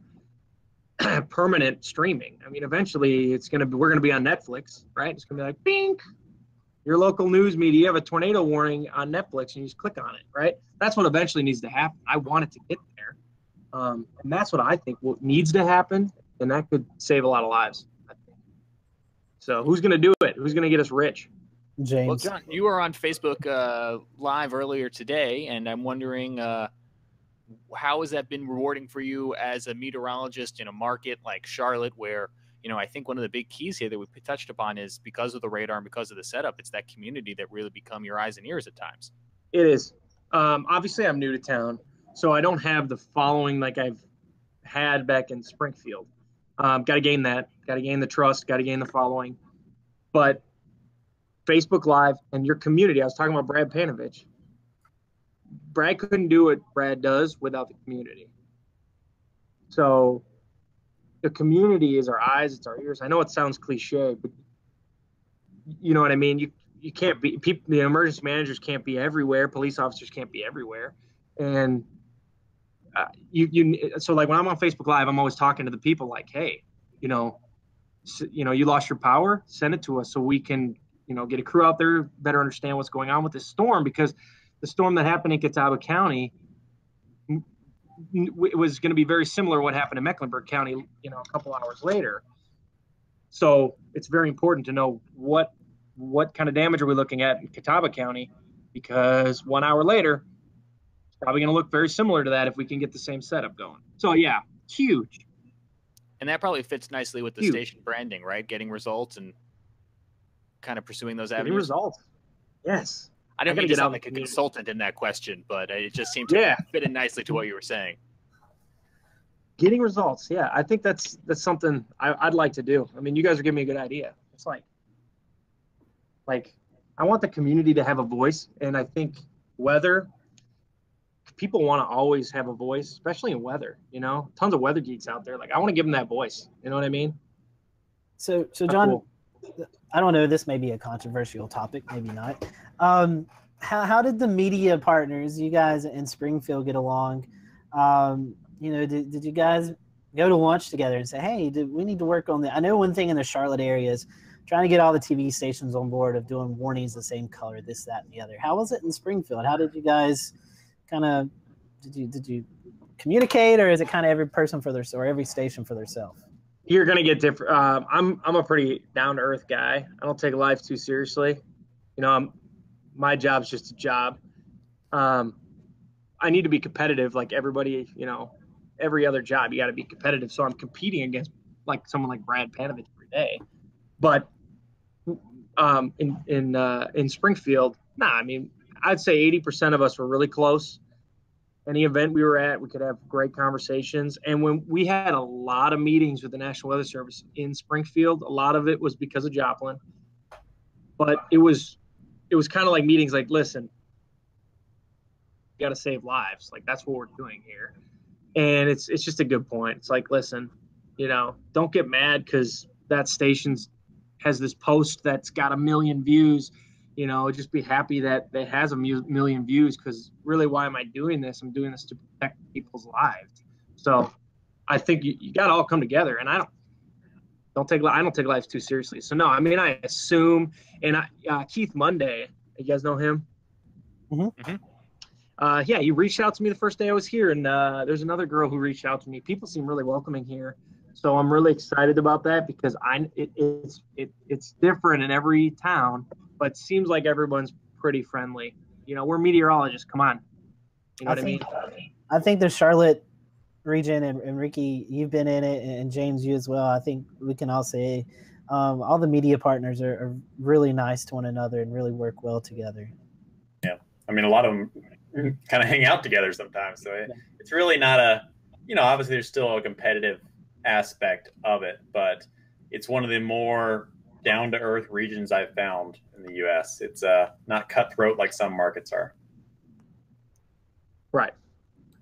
permanent streaming. I mean, eventually we're going to be on Netflix, right? It's going to be like, bing, your local news media, you have a tornado warning on Netflix, and you just click on it, right? That's what eventually needs to happen. I want it to get there. And that's what I think needs to happen, and that could save a lot of lives, I think. So who's going to do it? Who's going to get us rich? James. Well, John, you were on Facebook Live earlier today, and I'm wondering how has that been rewarding for you as a meteorologist in a market like Charlotte, where, I think one of the big keys here that we touched upon is because of the radar and because of the setup, it's that community that really become your eyes and ears at times. It is. Obviously, I'm new to town, so I don't have the following like I've had back in Springfield. Got to gain that. Got to gain the trust. Got to gain the following. But Facebook Live and your community, I was talking about Brad Panovich. Brad couldn't do what Brad does without the community. So the community is our eyes, it's our ears. I know it sounds cliche, but you know what I mean? You can't be, the emergency managers can't be everywhere. Police officers can't be everywhere. And so like when I'm on Facebook Live, I'm always talking to the people like, hey, you lost your power, send it to us so we can, get a crew out there, better understand what's going on with this storm, because the storm that happened in Catawba County, it was going to be very similar to what happened in Mecklenburg County, a couple hours later. So it's very important to know what kind of damage are we looking at in Catawba County, because 1 hour later, it's probably going to look very similar to that if we can get the same setup going. So yeah, huge. And that probably fits nicely with the station branding, right? Getting results and kind of pursuing those avenues. Getting results. Yes. I didn't mean to sound like a consultant in that question, but it just seemed to fit in nicely to what you were saying. Getting results. Yeah. I think that's something I'd like to do. I mean, you guys are giving me a good idea. It's like I want the community to have a voice. And I think people want to always have a voice, especially in weather, tons of weather geeks out there. Like I want to give them that voice. You know what I mean? So John, cool. I don't know, this may be a controversial topic, maybe not. How did the media partners, you guys in Springfield, get along? Did you guys go to lunch together and say, hey, we need to work on that. I know one thing in the Charlotte area is trying to get all the TV stations on board of doing warnings the same color, this, that, and the other. How was it in Springfield? How did you guys kind of did you communicate, or is it kind of every person for their or every station for themselves? You're gonna get different. I'm a pretty down to earth guy. I don't take life too seriously. You know, my job's just a job. I need to be competitive, like everybody. You know, every other job you got to be competitive. So I'm competing against like someone like Brad Panovich every day. But in Springfield, I mean, I'd say 80% of us were really close. Any event we were at, we could have great conversations. And when we had a lot of meetings with the National Weather Service in Springfield, a lot of it was because of Joplin. But it was kind of like meetings like, listen, you got to save lives. Like, that's what we're doing here. And it's just a good point. It's like, listen, you know, don't get mad because that station's has this post that's got 1 million views. You know, just be happy that it has 1 million views, because really, why am I doing this? I'm doing this to protect people's lives. So I think you got to all come together, and I don't take life too seriously. So no, I mean, I assume, and Keith Monday, you guys know him? Mm-hmm. Yeah, he reached out to me the first day I was here, and there's another girl who reached out to me. People seem really welcoming here. So I'm really excited about that, because it's different in every town, but it seems like everyone's pretty friendly. You know, we're meteorologists. Come on. You know what I mean? I think the Charlotte region, and Ricky, you've been in it, and James, you as well. I think we can all say all the media partners are really nice to one another and really work well together. Yeah. I mean, a lot of them kind of hang out together sometimes. So it's really not obviously there's still a competitive aspect of it, but it's one of the more down-to-earth regions I've found in the U.S. It's not cutthroat like some markets are. Right.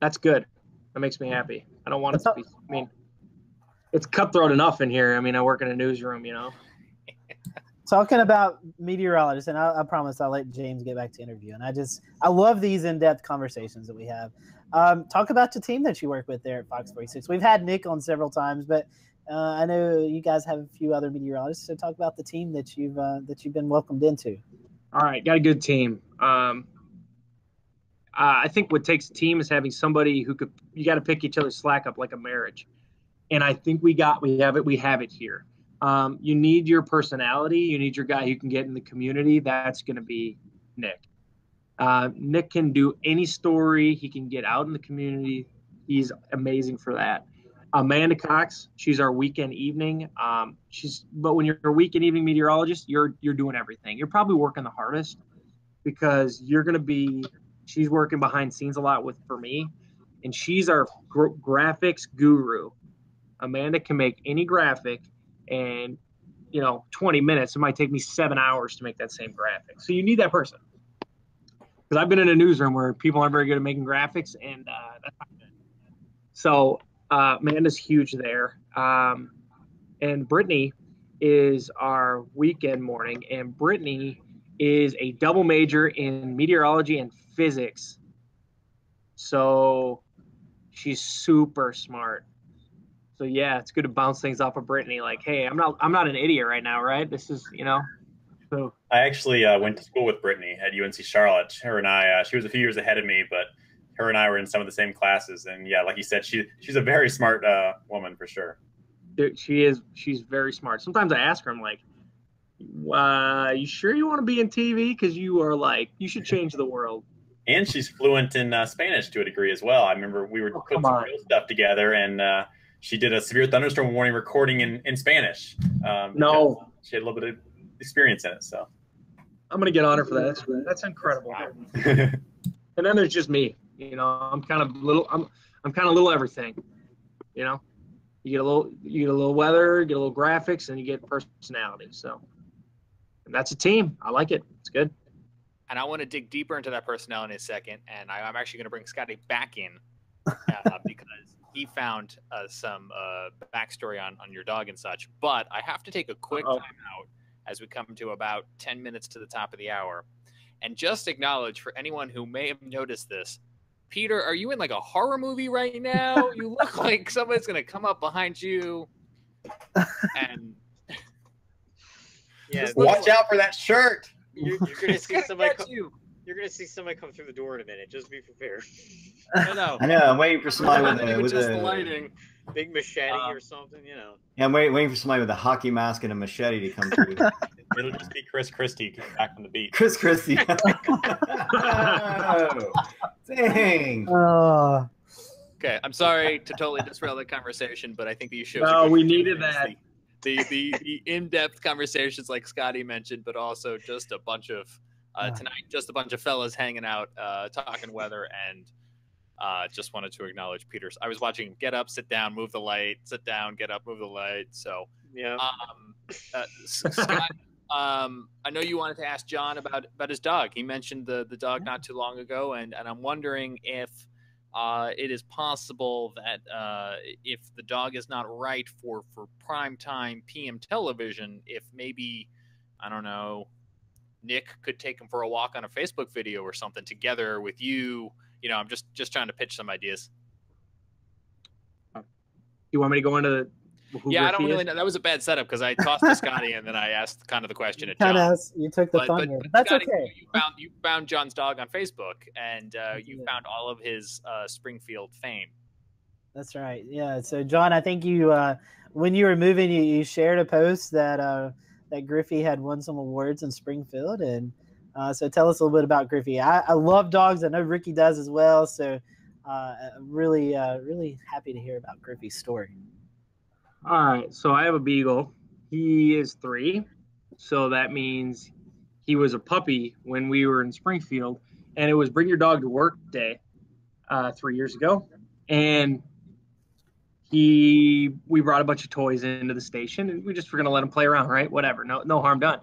That's good. That makes me happy. I don't want it to be. I mean, it's cutthroat enough in here. I mean, I work in a newsroom, you know. Talking about meteorologists, and I promise I'll let James get back to interview. And I love these in-depth conversations that we have. Talk about the team that you work with there at Fox 46. We've had Nick on several times, but I know you guys have a few other meteorologists. So talk about the team that you've been welcomed into. All right, got a good team. I think what takes a team is having somebody who you got to pick each other's slack up like a marriage. And I think we have it here. You need your personality. You need your guy who can get in the community. That's going to be Nick. Nick can do any story. He can get out in the community. He's amazing for that. Amanda Cox, she's our weekend evening. But when you're a weekend evening meteorologist, you're doing everything. You're probably working the hardest, because she's working behind scenes a lot for me, and she's our graphics guru. Amanda can make any graphic, and 20 minutes. It might take me 7 hours to make that same graphic. So you need that person. Because I've been in a newsroom where people aren't very good at making graphics, and that's not good. So Amanda's huge there. And Brittany is our weekend morning, and Brittany is a double major in meteorology and physics. So she's super smart. So yeah, it's good to bounce things off of Brittany. Like, hey, I'm not an idiot right now, right? This is, So I actually went to school with Brittany at UNC Charlotte. Her and I, she was a few years ahead of me, but her and I were in some of the same classes. And yeah, like you said, she's a very smart woman for sure. Dude, she's very smart. Sometimes I ask her, I'm like, you sure you want to be in TV? Because you should change the world. And she's fluent in Spanish to a degree as well. I remember we were putting some real stuff together, and she did a severe thunderstorm warning recording in Spanish. No. She had a little bit of experience in it, so. I'm going to get on her for that. That's incredible. And then there's just me. I'm kind of little everything. You get a little weather, get a little graphics, and you get personality. So, and that's a team. I like it. It's good. And I want to dig deeper into that personality in a second. And I'm actually going to bring Scotty back in because he found some backstory on your dog and such. But I have to take a quick time out as we come to about 10 minutes to the top of the hour, and just acknowledge for anyone who may have noticed this, Peter, are you in like a horror movie right now? You look like somebody's gonna come up behind you and Yeah, Watch out for that shirt. you're gonna it's see gonna somebody. get you. You're gonna see somebody come through the door in a minute. Just be prepared. I know. I know. I'm waiting for somebody with a Just the lighting. Big machete or something, you know. Yeah, I'm waiting for somebody with a hockey mask and a machete to come through. It'll just be Chris Christie back from the beach. Chris Christie. Oh, dang. Oh, Okay, I'm sorry to totally disrail the conversation, but I think these shows. No, are we good. needed that. The in-depth conversations like Scotty mentioned, but also just a bunch of tonight, just a bunch of fellas hanging out, talking weather, and just wanted to acknowledge Peter's. I was watching him get up, sit down, move the light, sit down, get up, move the light. So Yeah. Scott, I know you wanted to ask John about his dog. He mentioned the dog not too long ago, and I'm wondering if it is possible that if the dog is not right for prime time PM television, if maybe, I don't know, Nick could take him for a walk on a Facebook video or something together with you. You know, I'm just trying to pitch some ideas. You want me to go into who Yeah, I don't Griffey really is? know. That was a bad setup because I tossed to Scotty and then I asked kind of the question at kind John. of you took the thunder. That's Scotty, okay. You found John's dog on Facebook, and you Yeah. found all of his Springfield fame. That's right. Yeah. So, John, I think you, when you were moving, you shared a post that that Griffey had won some awards in Springfield, and so tell us a little bit about Griffey. I love dogs. I know Ricky does as well. So, really happy to hear about Griffey's story. All right, so I have a beagle. He is 3, so that means he was a puppy when we were in Springfield, and it was Bring Your Dog to Work Day 3 years ago, and we brought a bunch of toys into the station, and we just were gonna let him play around, right? Whatever, no harm done.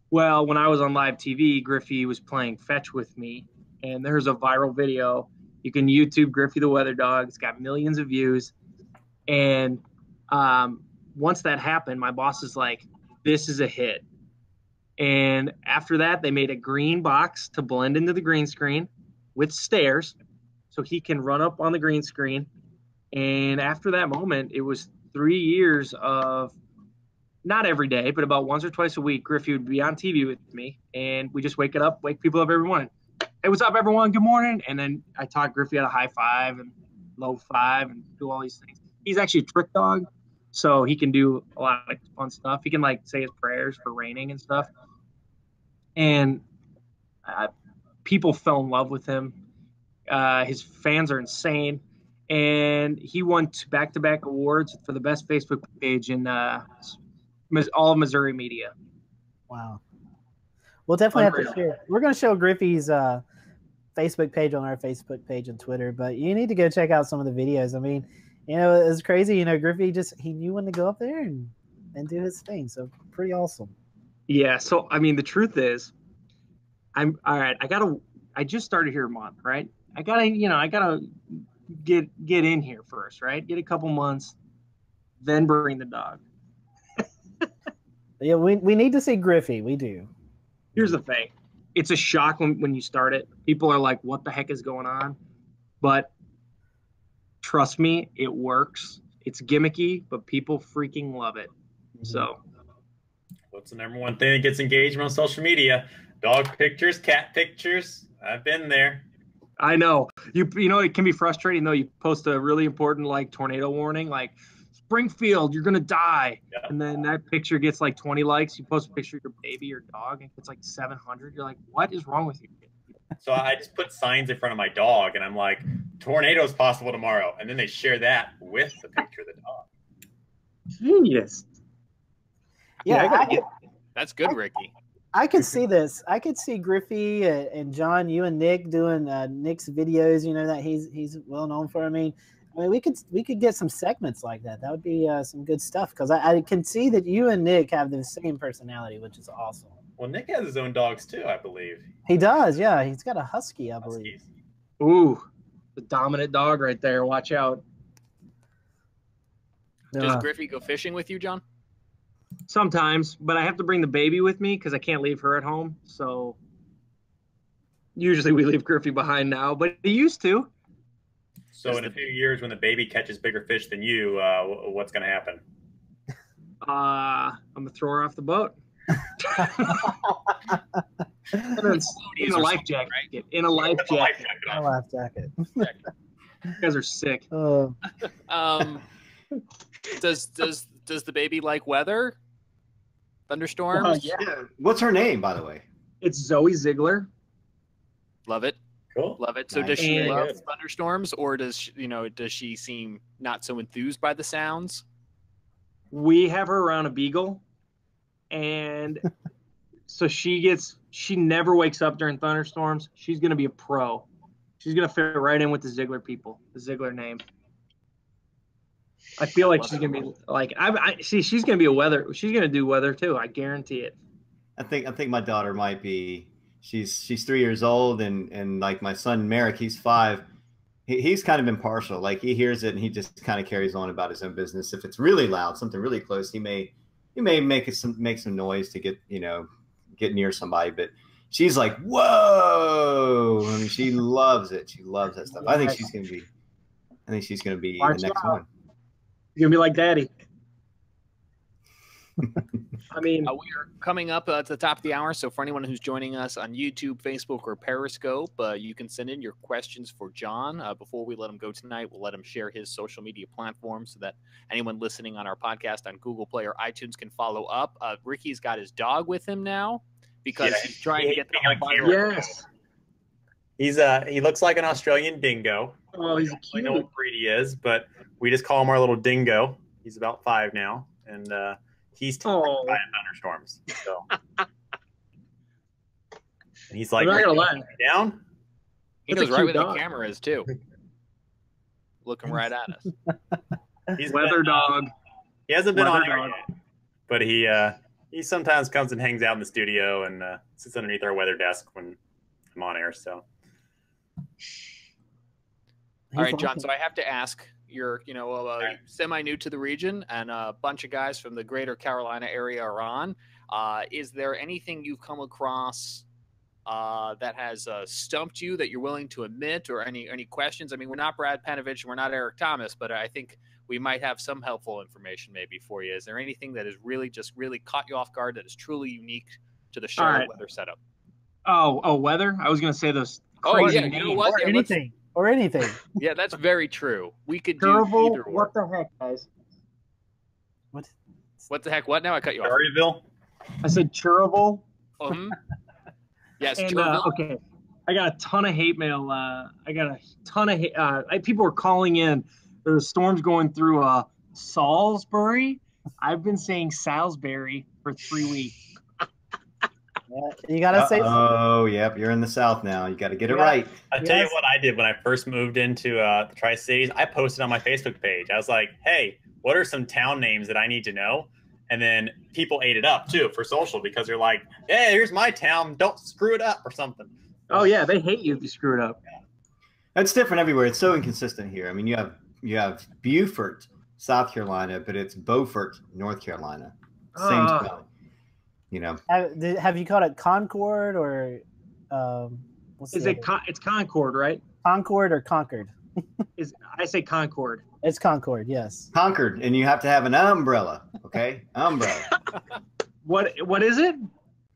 Well, when I was on live TV, Griffey was playing fetch with me, and there's a viral video. You can YouTube Griffey the Weather Dog. It's got millions of views, and once that happened, my boss is like, this is a hit. And after that, they made a green box to blend into the green screen with stairs so he can run up on the green screen. And after that moment, it was 3 years of not every day, but about once or twice a week, Griffey would be on TV with me, and we just wake people up every morning. Hey, what's up, everyone? Good morning. And then I taught Griffey how to high five and low five and do all these things. He's actually a trick dog, so he can do a lot of fun stuff. He can like say his prayers for raining and stuff. And people fell in love with him. His fans are insane. And he won back-to-back awards for the best Facebook page in all of Missouri media. Wow. We'll definitely have to Unreal. share. We're going to show Griffey's Facebook page on our Facebook page and Twitter, but you need to go check out some of the videos. I mean, you know, it's crazy. You know, Griffey he knew when to go up there and do his thing. So pretty awesome. Yeah. So, I mean, the truth is, I'm all right. I just started here a month, right? I gotta get in here first, right? Get a couple months, then bring the dog. Yeah, we need to see Griffey. We do. Here's the thing. It's a shock when you start it. People are like, what the heck is going on? But trust me, it works. It's gimmicky, but people freaking love it. So What's the number one thing that gets engagement on social media? Dog pictures, cat pictures. I've been there. I know. You know, it can be frustrating, though. You post a really important, like, tornado warning, like, Springfield, you're going to die. Yeah. And then that picture gets, like, 20 likes. You post a picture of your baby or dog, and it's, like, 700. You're like, what is wrong with you? So I just put signs in front of my dog, and I'm like, tornado's possible tomorrow. And then they share that with the picture of the dog. Genius. Yeah, That's good, Ricky. I could see this. I could see Griffey and John, you and Nick doing Nick's videos. You know that he's well known for. I mean, we could get some segments like that. That would be some good stuff because I can see that you and Nick have the same personality, which is awesome. Well, Nick has his own dogs too, I believe. He does, yeah. He's got a husky, I believe. Huskies. Ooh, the dominant dog right there. Watch out. Does Griffey go fishing with you, John? Sometimes, but I have to bring the baby with me because I can't leave her at home. So usually we leave Griffey behind now, but he used to. So in a few years, when the baby catches bigger fish than you, what's going to happen? I'm gonna throw her off the boat. In a life jacket. Right? In a life jacket. A life jacket. You guys are sick. Does the baby like weather? Thunderstorms? Yeah. What's her name, by the way? It's Zoe Ziegler. Love it. Cool. Love it. So Nice. does she Very love good. thunderstorms, or does she seem not so enthused by the sounds? We have her around a beagle, and so she never wakes up during thunderstorms. She's gonna be a pro. She's gonna fit right in with the Ziegler people, the Ziegler name. I feel like she's gonna be like I see. She's gonna be a weather. She's gonna do weather too. I guarantee it. I think my daughter might be. She's 3 years old, and like my son Merrick, he's 5. He's kind of impartial. Like he hears it and he just kind of carries on about his own business. If it's really loud, something really close, he may make some noise to get near somebody. But she's like, whoa! I mean, she loves it. She loves that stuff. I think she's gonna be the next one. You're gonna be like Daddy. I mean, we are coming up to the top of the hour. So for anyone who's joining us on YouTube, Facebook, or Periscope, you can send in your questions for John. Before we let him go tonight, we'll let him share his social media platforms so that anyone listening on our podcast on Google Play or iTunes can follow up. Ricky's got his dog with him now because he's trying to get them on camera. yes. He looks like an Australian dingo. Oh, he's I cute. don't know what breed he is, but we just call him our little dingo. He's about 5 now, and he's terrified of thunderstorms. So, and he's like, I'm not gonna lie. down. He It's knows a right cute where the dog. camera is too. Looking right at us. He's Weather been, dog. He hasn't been on Weather air dog. yet, but he sometimes comes and hangs out in the studio and sits underneath our weather desk when I'm on air. So, All right, John. So I have to ask, you're semi new to the region, and a bunch of guys from the greater Carolina area are on. Is there anything you've come across that has stumped you that you're willing to admit, or any questions? I mean, we're not Brad Panovich, we're not Eric Thomas, but I think we might have some helpful information maybe for you. Is there anything that has really caught you off guard that is truly unique to the Charlotte weather setup? Oh, weather. I was gonna say those. Oh Crazy yeah, you know names. what? Yeah, Or anything. yeah, that's very true. We could do Terrible. either or. What the heck, guys? What the heck? What now? I cut you off. Arieville. I said churable. Yes, And Cherville. okay, I got a ton of hate mail. People were calling in. There's storms going through Salisbury. I've been saying Salisbury for 3 weeks. You gotta say. Oh, yep. You're in the South now. You got to get it right. I'll tell you what I did when I first moved into the Tri-Cities. I posted on my Facebook page. I was like, hey, what are some town names that I need to know? And then people ate it up, too, for social because they're like, hey, here's my town. Don't screw it up or something. Oh, yeah. They hate you if you screw it up. It's different everywhere. It's so inconsistent here. I mean, you have Beaufort, South Carolina, but it's Beaufort, North Carolina. Same spelling. You know. Have you called it Concord or what's Is the it? other? It's Concord, right? Concord or Concord? I say Concord. It's Concord, yes. Concord, and you have to have an umbrella. Okay, umbrella. What is it?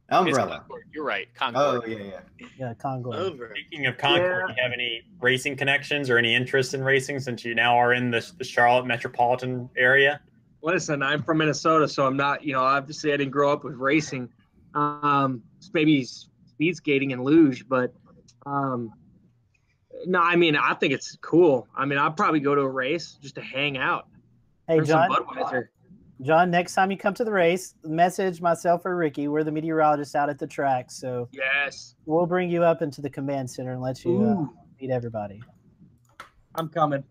Umbrella. Concord. You're right. Concord. Oh yeah. Yeah, Concord. Over. Speaking of Concord, do you have any racing connections or any interest in racing since you now are in the Charlotte metropolitan area? Listen, I'm from Minnesota, so I'm not. Obviously, I didn't grow up with racing. Maybe speed skating and luge, but no. I mean, I think it's cool. I mean, I'll probably go to a race just to hang out. Hey, Drink some John. Budweiser. John, next time you come to the race, message myself or Ricky. We're the meteorologists out at the track, so Yes. we'll bring you up into the command center and let you Ooh. meet everybody. I'm coming.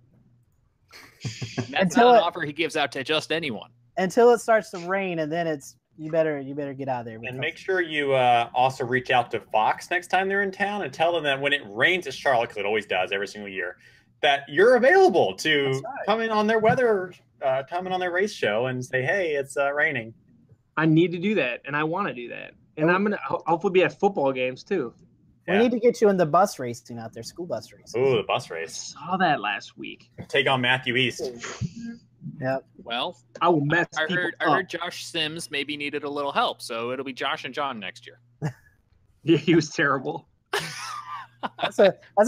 That's not an offer he gives out to just anyone. Until it starts to rain, and then you better get out of there. And make sure you also reach out to Fox next time they're in town and tell them that when it rains at Charlotte, because it always does every single year, that you're available to come in on their race show and say, hey, it's raining. I need to do that, and I want to do that, and I'm gonna hopefully be at football games too. We need to get you in the bus racing out there, school bus racing. Ooh, the bus I race. saw that last week. Take on Matthew East. Yep. Well, I will mess I people heard up. Josh Sims maybe needed a little help, so it'll be Josh and John next year. Yeah, he was terrible. That's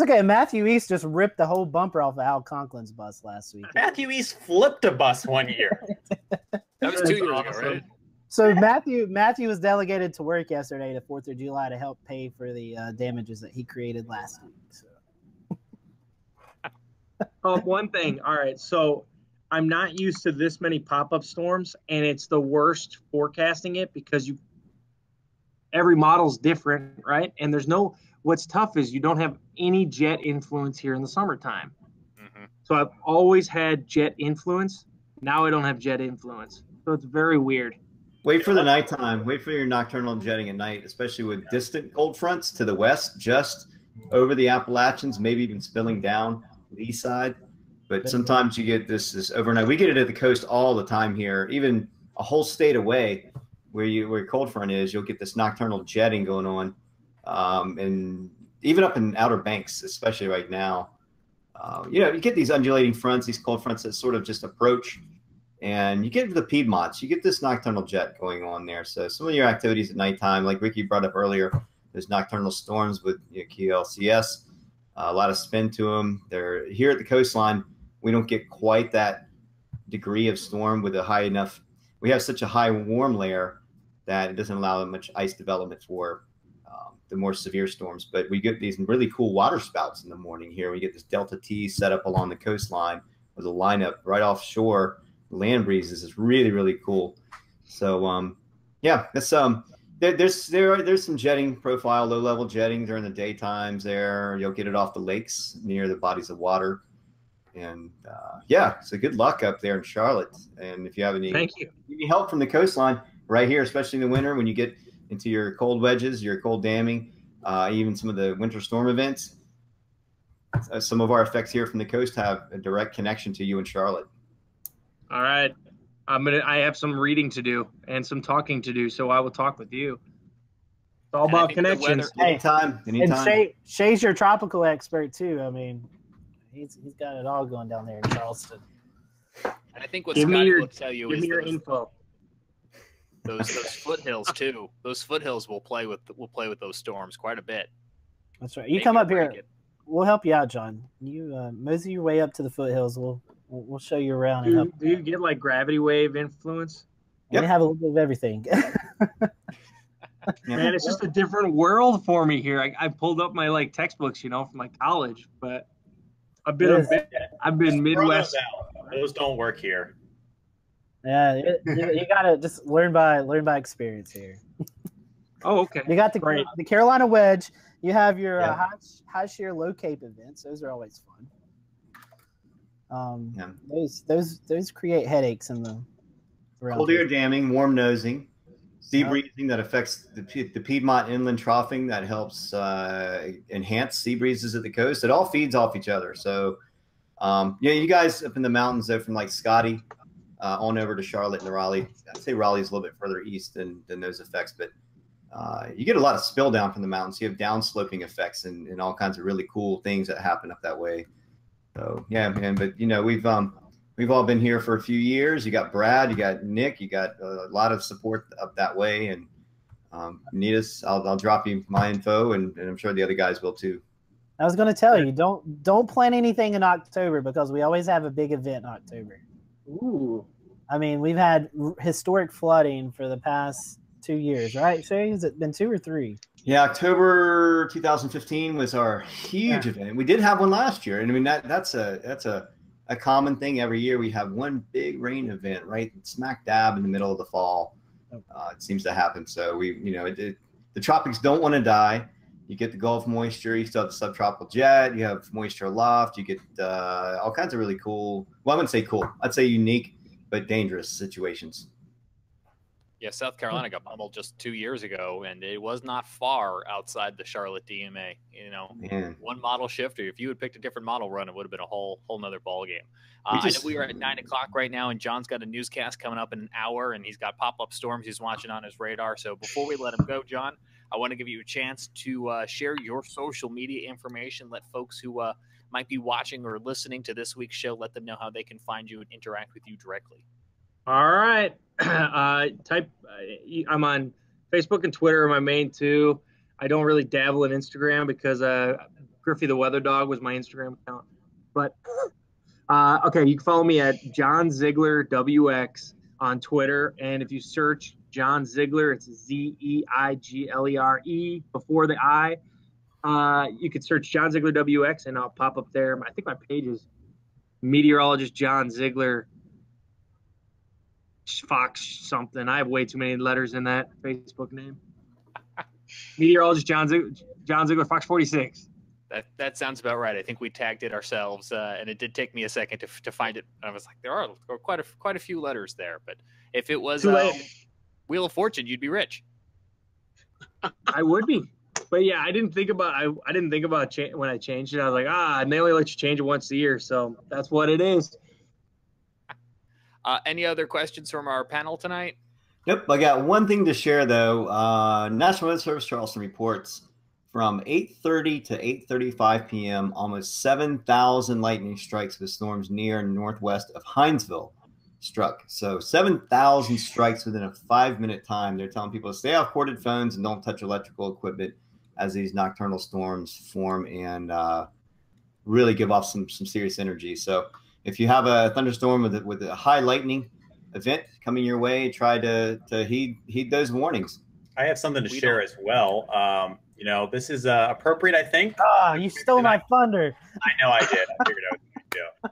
okay. Matthew East just ripped the whole bumper off of Al Conklin's bus last week. Matthew East flipped a bus one year. That was 2 years ago, right? So Matthew was delegated to work yesterday to 4th of July to help pay for the damages that he created last week. So. One thing. All right. So I'm not used to this many pop-up storms, and it's the worst forecasting it because every model's different, right? And what's tough is you don't have any jet influence here in the summertime. Mm-hmm. So I've always had jet influence. Now I don't have jet influence. So it's very weird. Wait for the nighttime. Wait for your nocturnal jetting at night, especially with distant cold fronts to the west, just over the Appalachians, maybe even spilling down lee side. But sometimes you get this overnight. We get it at the coast all the time here, even a whole state away where cold front is. You'll get this nocturnal jetting going on, and even up in Outer Banks, especially right now. You get these undulating fronts, these cold fronts that sort of just approach. And you get the Piedmonts, you get this nocturnal jet going on there. So some of your activities at nighttime, like Ricky brought up earlier, there's nocturnal storms with QLCS, a lot of spin to them. They're here at the coastline. We don't get quite that degree of storm with a high enough. We have such a high warm layer that it doesn't allow much ice development for the more severe storms. But we get these really cool water spouts in the morning here. We get this Delta T set up along the coastline with a lineup right offshore. Land breezes is really, really cool. So that's there's some jetting profile, low level jetting during the daytimes there. You'll get it off the lakes near the bodies of water. And so good luck up there in Charlotte. And if you have any help from the coastline right here, especially in the winter when you get into your cold wedges, your cold damming, even some of the winter storm events, some of our effects here from the coast have a direct connection to you in Charlotte. All right. I have some reading to do and some talking to do, so I will talk with you. It's all about connections. Anytime. And Shay's your tropical expert too. I mean, he's got it all going down there in Charleston. And I think what Scotty will tell you is your info. Those foothills too. Those foothills will play with those storms quite a bit. That's right. You come up here. We'll help you out, John. You mosey your way up to the foothills. We'll show you around. Do you get like gravity wave influence? We have a little bit of everything. Man, it's just a different world for me here. I pulled up my textbooks, from my college, but I've been Midwest. Those don't work here. Yeah, you gotta just learn by experience here. Oh, okay. You got the Carolina Wedge. You have your high shear, low cape events. Those are always fun. Those create headaches in the cold air damming, warm nosing, sea breezing that affects the Piedmont inland troughing that helps enhance sea breezes at the coast. It all feeds off each other. So you guys up in the mountains though, from Scotty on over to Charlotte and the Raleigh. I'd say Raleigh's a little bit further east than those effects, but you get a lot of spill down from the mountains. You have downsloping effects and all kinds of really cool things that happen up that way. So yeah, man. But we've all been here for a few years. You got Brad, you got Nick, you got a lot of support up that way. And need us, I'll drop you my info, and I'm sure the other guys will too. I was going to tell you, don't plan anything in October because we always have a big event in October. Ooh. I mean, we've had historic flooding for the past 2 years, right? Shay, has it been 2 or 3? Yeah, October 2015 was our huge event. We did have one last year, and I mean that's a common thing every year. We have one big rain event right smack dab in the middle of the fall. It seems to happen. So the tropics don't want to die. You get the Gulf moisture. You still have the subtropical jet. You have moisture aloft. You get all kinds of really cool. Well, I wouldn't say cool. I'd say unique but dangerous situations. Yeah, South Carolina got pummeled just 2 years ago, and it was not far outside the Charlotte DMA. One model shift, or if you had picked a different model run, it would have been a whole nother ball game. I know we are at 9 o'clock right now, and John's got a newscast coming up in an hour, and he's got pop-up storms he's watching on his radar. So before we let him go, John, I want to give you a chance to share your social media information. Let folks who might be watching or listening to this week's show, let them know how they can find you and interact with you directly. All right. I'm on Facebook and Twitter are my main two. I don't really dabble in Instagram because Griffey the Weather Dog was my Instagram account. But okay, you can follow me at John Ziegler WX on Twitter, and if you search John Ziegler, it's Zeigler before the I. You could search John Ziegler WX, and I'll pop up there. I think my page is Meteorologist John Ziegler Fox something. I have way too many letters in that Facebook name. Meteorologist John Ziegler Fox 46. That sounds about right. I think we tagged it ourselves, and it did take me a second to find it. I was like, there are quite a few letters there, but if it was Wheel of Fortune, you'd be rich. I would be, but yeah, I didn't think about when I changed it. I was like, and they only let you change it once a year, so that's what it is. Any other questions from our panel tonight? Nope. I got one thing to share though. National Weather Service Charleston reports from 8:30 to 8:35 p.m. almost 7,000 lightning strikes with storms near and northwest of Hinesville struck. So 7,000 strikes within a 5-minute time. They're telling people to stay off corded phones and don't touch electrical equipment as these nocturnal storms form and really give off some serious energy. So if you have a thunderstorm with a high lightning event coming your way, try to heed those warnings. I have something to share as well. This is appropriate, I think. You stole my thunder. I know I did. I figured I was going to.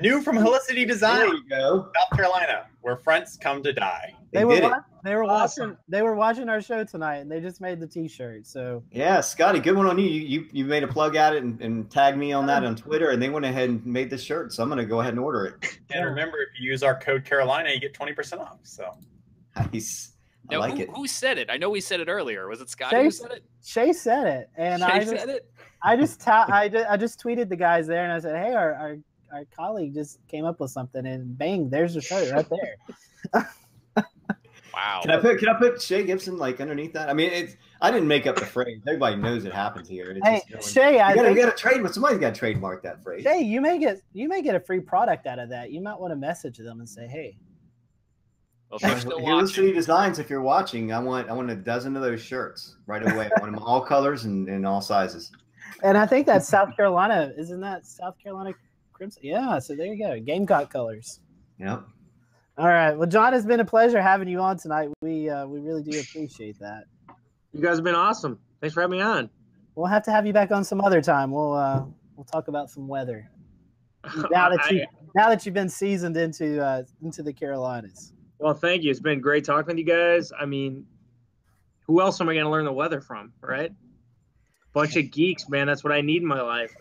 New from Helicity Design, There we go. South Carolina, where fronts come to die. They were Awesome. watching our show tonight, and they just made the T-shirt. So Yeah, Scotty, good one on you. You made a plug at it and tagged me on that on Twitter, and they went ahead and made the shirt. So I'm going to go ahead and order it. And remember, if you use our code Carolina, you get 20% off. So Nice. I Now, like it. who said it? I know we said it earlier. Was it Scotty who said it? Shay said it, and Shay said it? I just tweeted the guys there, and I said, "Hey, our colleague just came up with something," and bang, there's the shirt right there. Wow. Can I put Shay Gibson like underneath that? I mean, I didn't make up the phrase. Everybody knows it happens here. It's Hey, just Shay, you got to trademark. Somebody's got to trademark that phrase. Shay, you may get a free product out of that. You might want to message them and say, "Hey." Well, if they're still Helicity watching. Designs, if you're watching, I want a dozen of those shirts right away. I want them all colors and all sizes. And I think that's South Carolina. Isn't that South Carolina Crimson? Yeah, so there you go. Gamecock colors. Yep. All right. Well, John, it's been a pleasure having you on tonight. We really do appreciate that. You guys have been awesome. Thanks for having me on. We'll have to have you back on some other time. We'll talk about some weather. Now that you've been seasoned into the Carolinas. Well, thank you. It's been great talking with you guys. I mean, who else am I going to learn the weather from, right? Bunch of geeks, man. That's what I need in my life.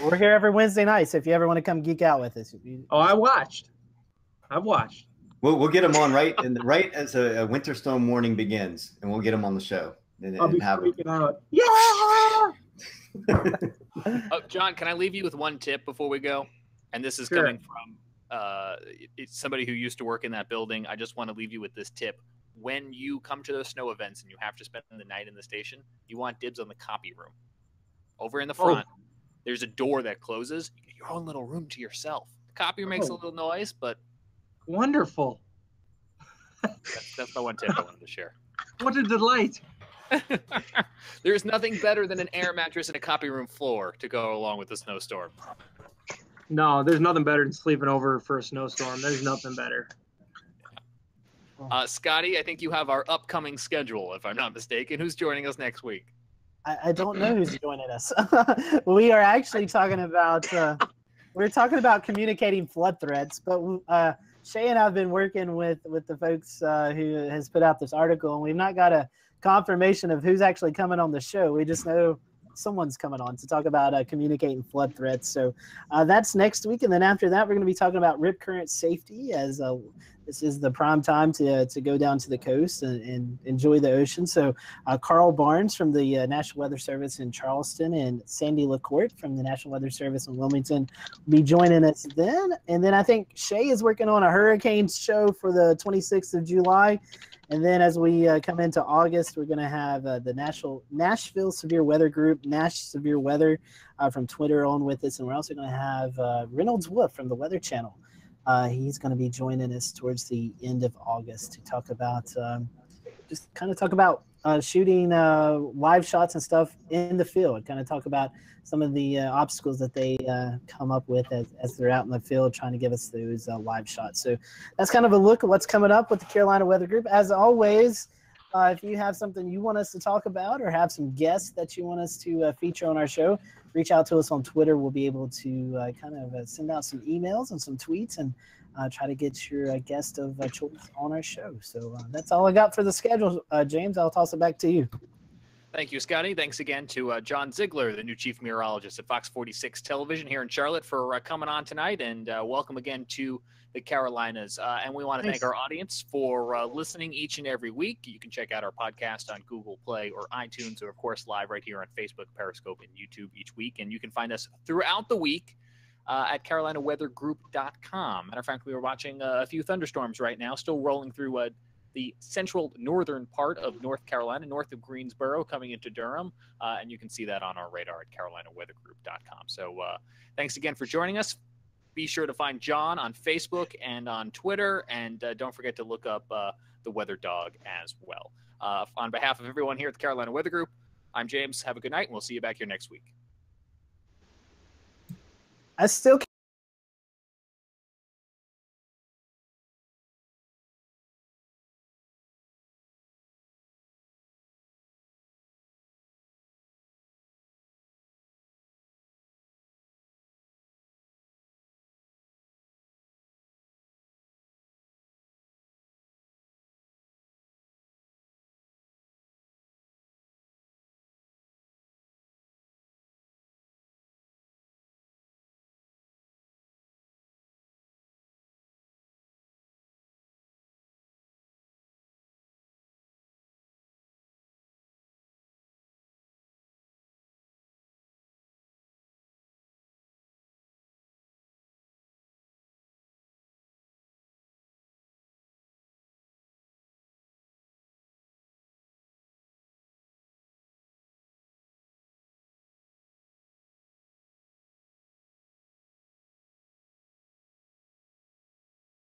We're here every Wednesday night, so if you ever want to come geek out with us. I've watched. We'll get them on right as a winter storm warning begins, and we'll get them on the show. I'll be freaking out. Yeah! John, can I leave you with one tip before we go? And this is Sure. coming from it's somebody who used to work in that building. I just want to leave you with this tip. When you come to those snow events and you have to spend the night in the station, you want dibs on the copy room. Over in the front, there's a door that closes. You get your own little room to yourself. The copy room makes a little noise, but Wonderful. that's the one tip I wanted to share. What a delight. There's nothing better than an air mattress and a copy room floor to go along with the snowstorm. No, there's nothing better than sleeping over for a snowstorm. There's nothing better. Scotty, I think you have our upcoming schedule, if I'm not mistaken. Who's joining us next week? I don't know who's joining us. We are actually talking about communicating flood threats, but Shay and I have been working with the folks who has put out this article, and we've not got a confirmation of who's actually coming on the show. We just know someone's coming on to talk about communicating flood threats. So that's next week, and then after that, we're going to be talking about rip current safety as this is the prime time to go down to the coast and enjoy the ocean. So Carl Barnes from the National Weather Service in Charleston and Sandy LaCourte from the National Weather Service in Wilmington will be joining us then. And then I think Shay is working on a hurricane show for the 26th of July. And then as we come into August, we're going to have the Nashville Severe Weather Group, Nash Severe Weather from Twitter on with us. And we're also going to have Reynolds Wolf from the Weather Channel. He's going to be joining us towards the end of August to talk about shooting live shots and stuff in the field, kind of talk about some of the obstacles that they come up with as they're out in the field trying to give us those live shots. So that's kind of a look at what's coming up with the Carolina Weather Group. As always, if you have something you want us to talk about or have some guests that you want us to feature on our show, reach out to us on Twitter. We'll be able to send out some emails and some tweets and try to get your guest of choice on our show. So that's all I got for the schedule. James, I'll toss it back to you. Thank you, Scotty. Thanks again to John Ziegler, the new chief meteorologist at Fox 46 Television here in Charlotte, for coming on tonight. And welcome again to the Carolinas. And we want to thank our audience for listening each and every week. You can check out our podcast on Google Play or iTunes, or, of course, live right here on Facebook, Periscope, and YouTube each week. And you can find us throughout the week at CarolinaWeatherGroup.com. Matter of fact, we were watching a few thunderstorms right now, still rolling through the central northern part of North Carolina, north of Greensboro, coming into Durham. And you can see that on our radar at CarolinaWeatherGroup.com. So thanks again for joining us. Be sure to find John on Facebook and on Twitter. And don't forget to look up the Weather Dog as well. On behalf of everyone here at the Carolina Weather Group, I'm James. Have a good night, and we'll see you back here next week. I still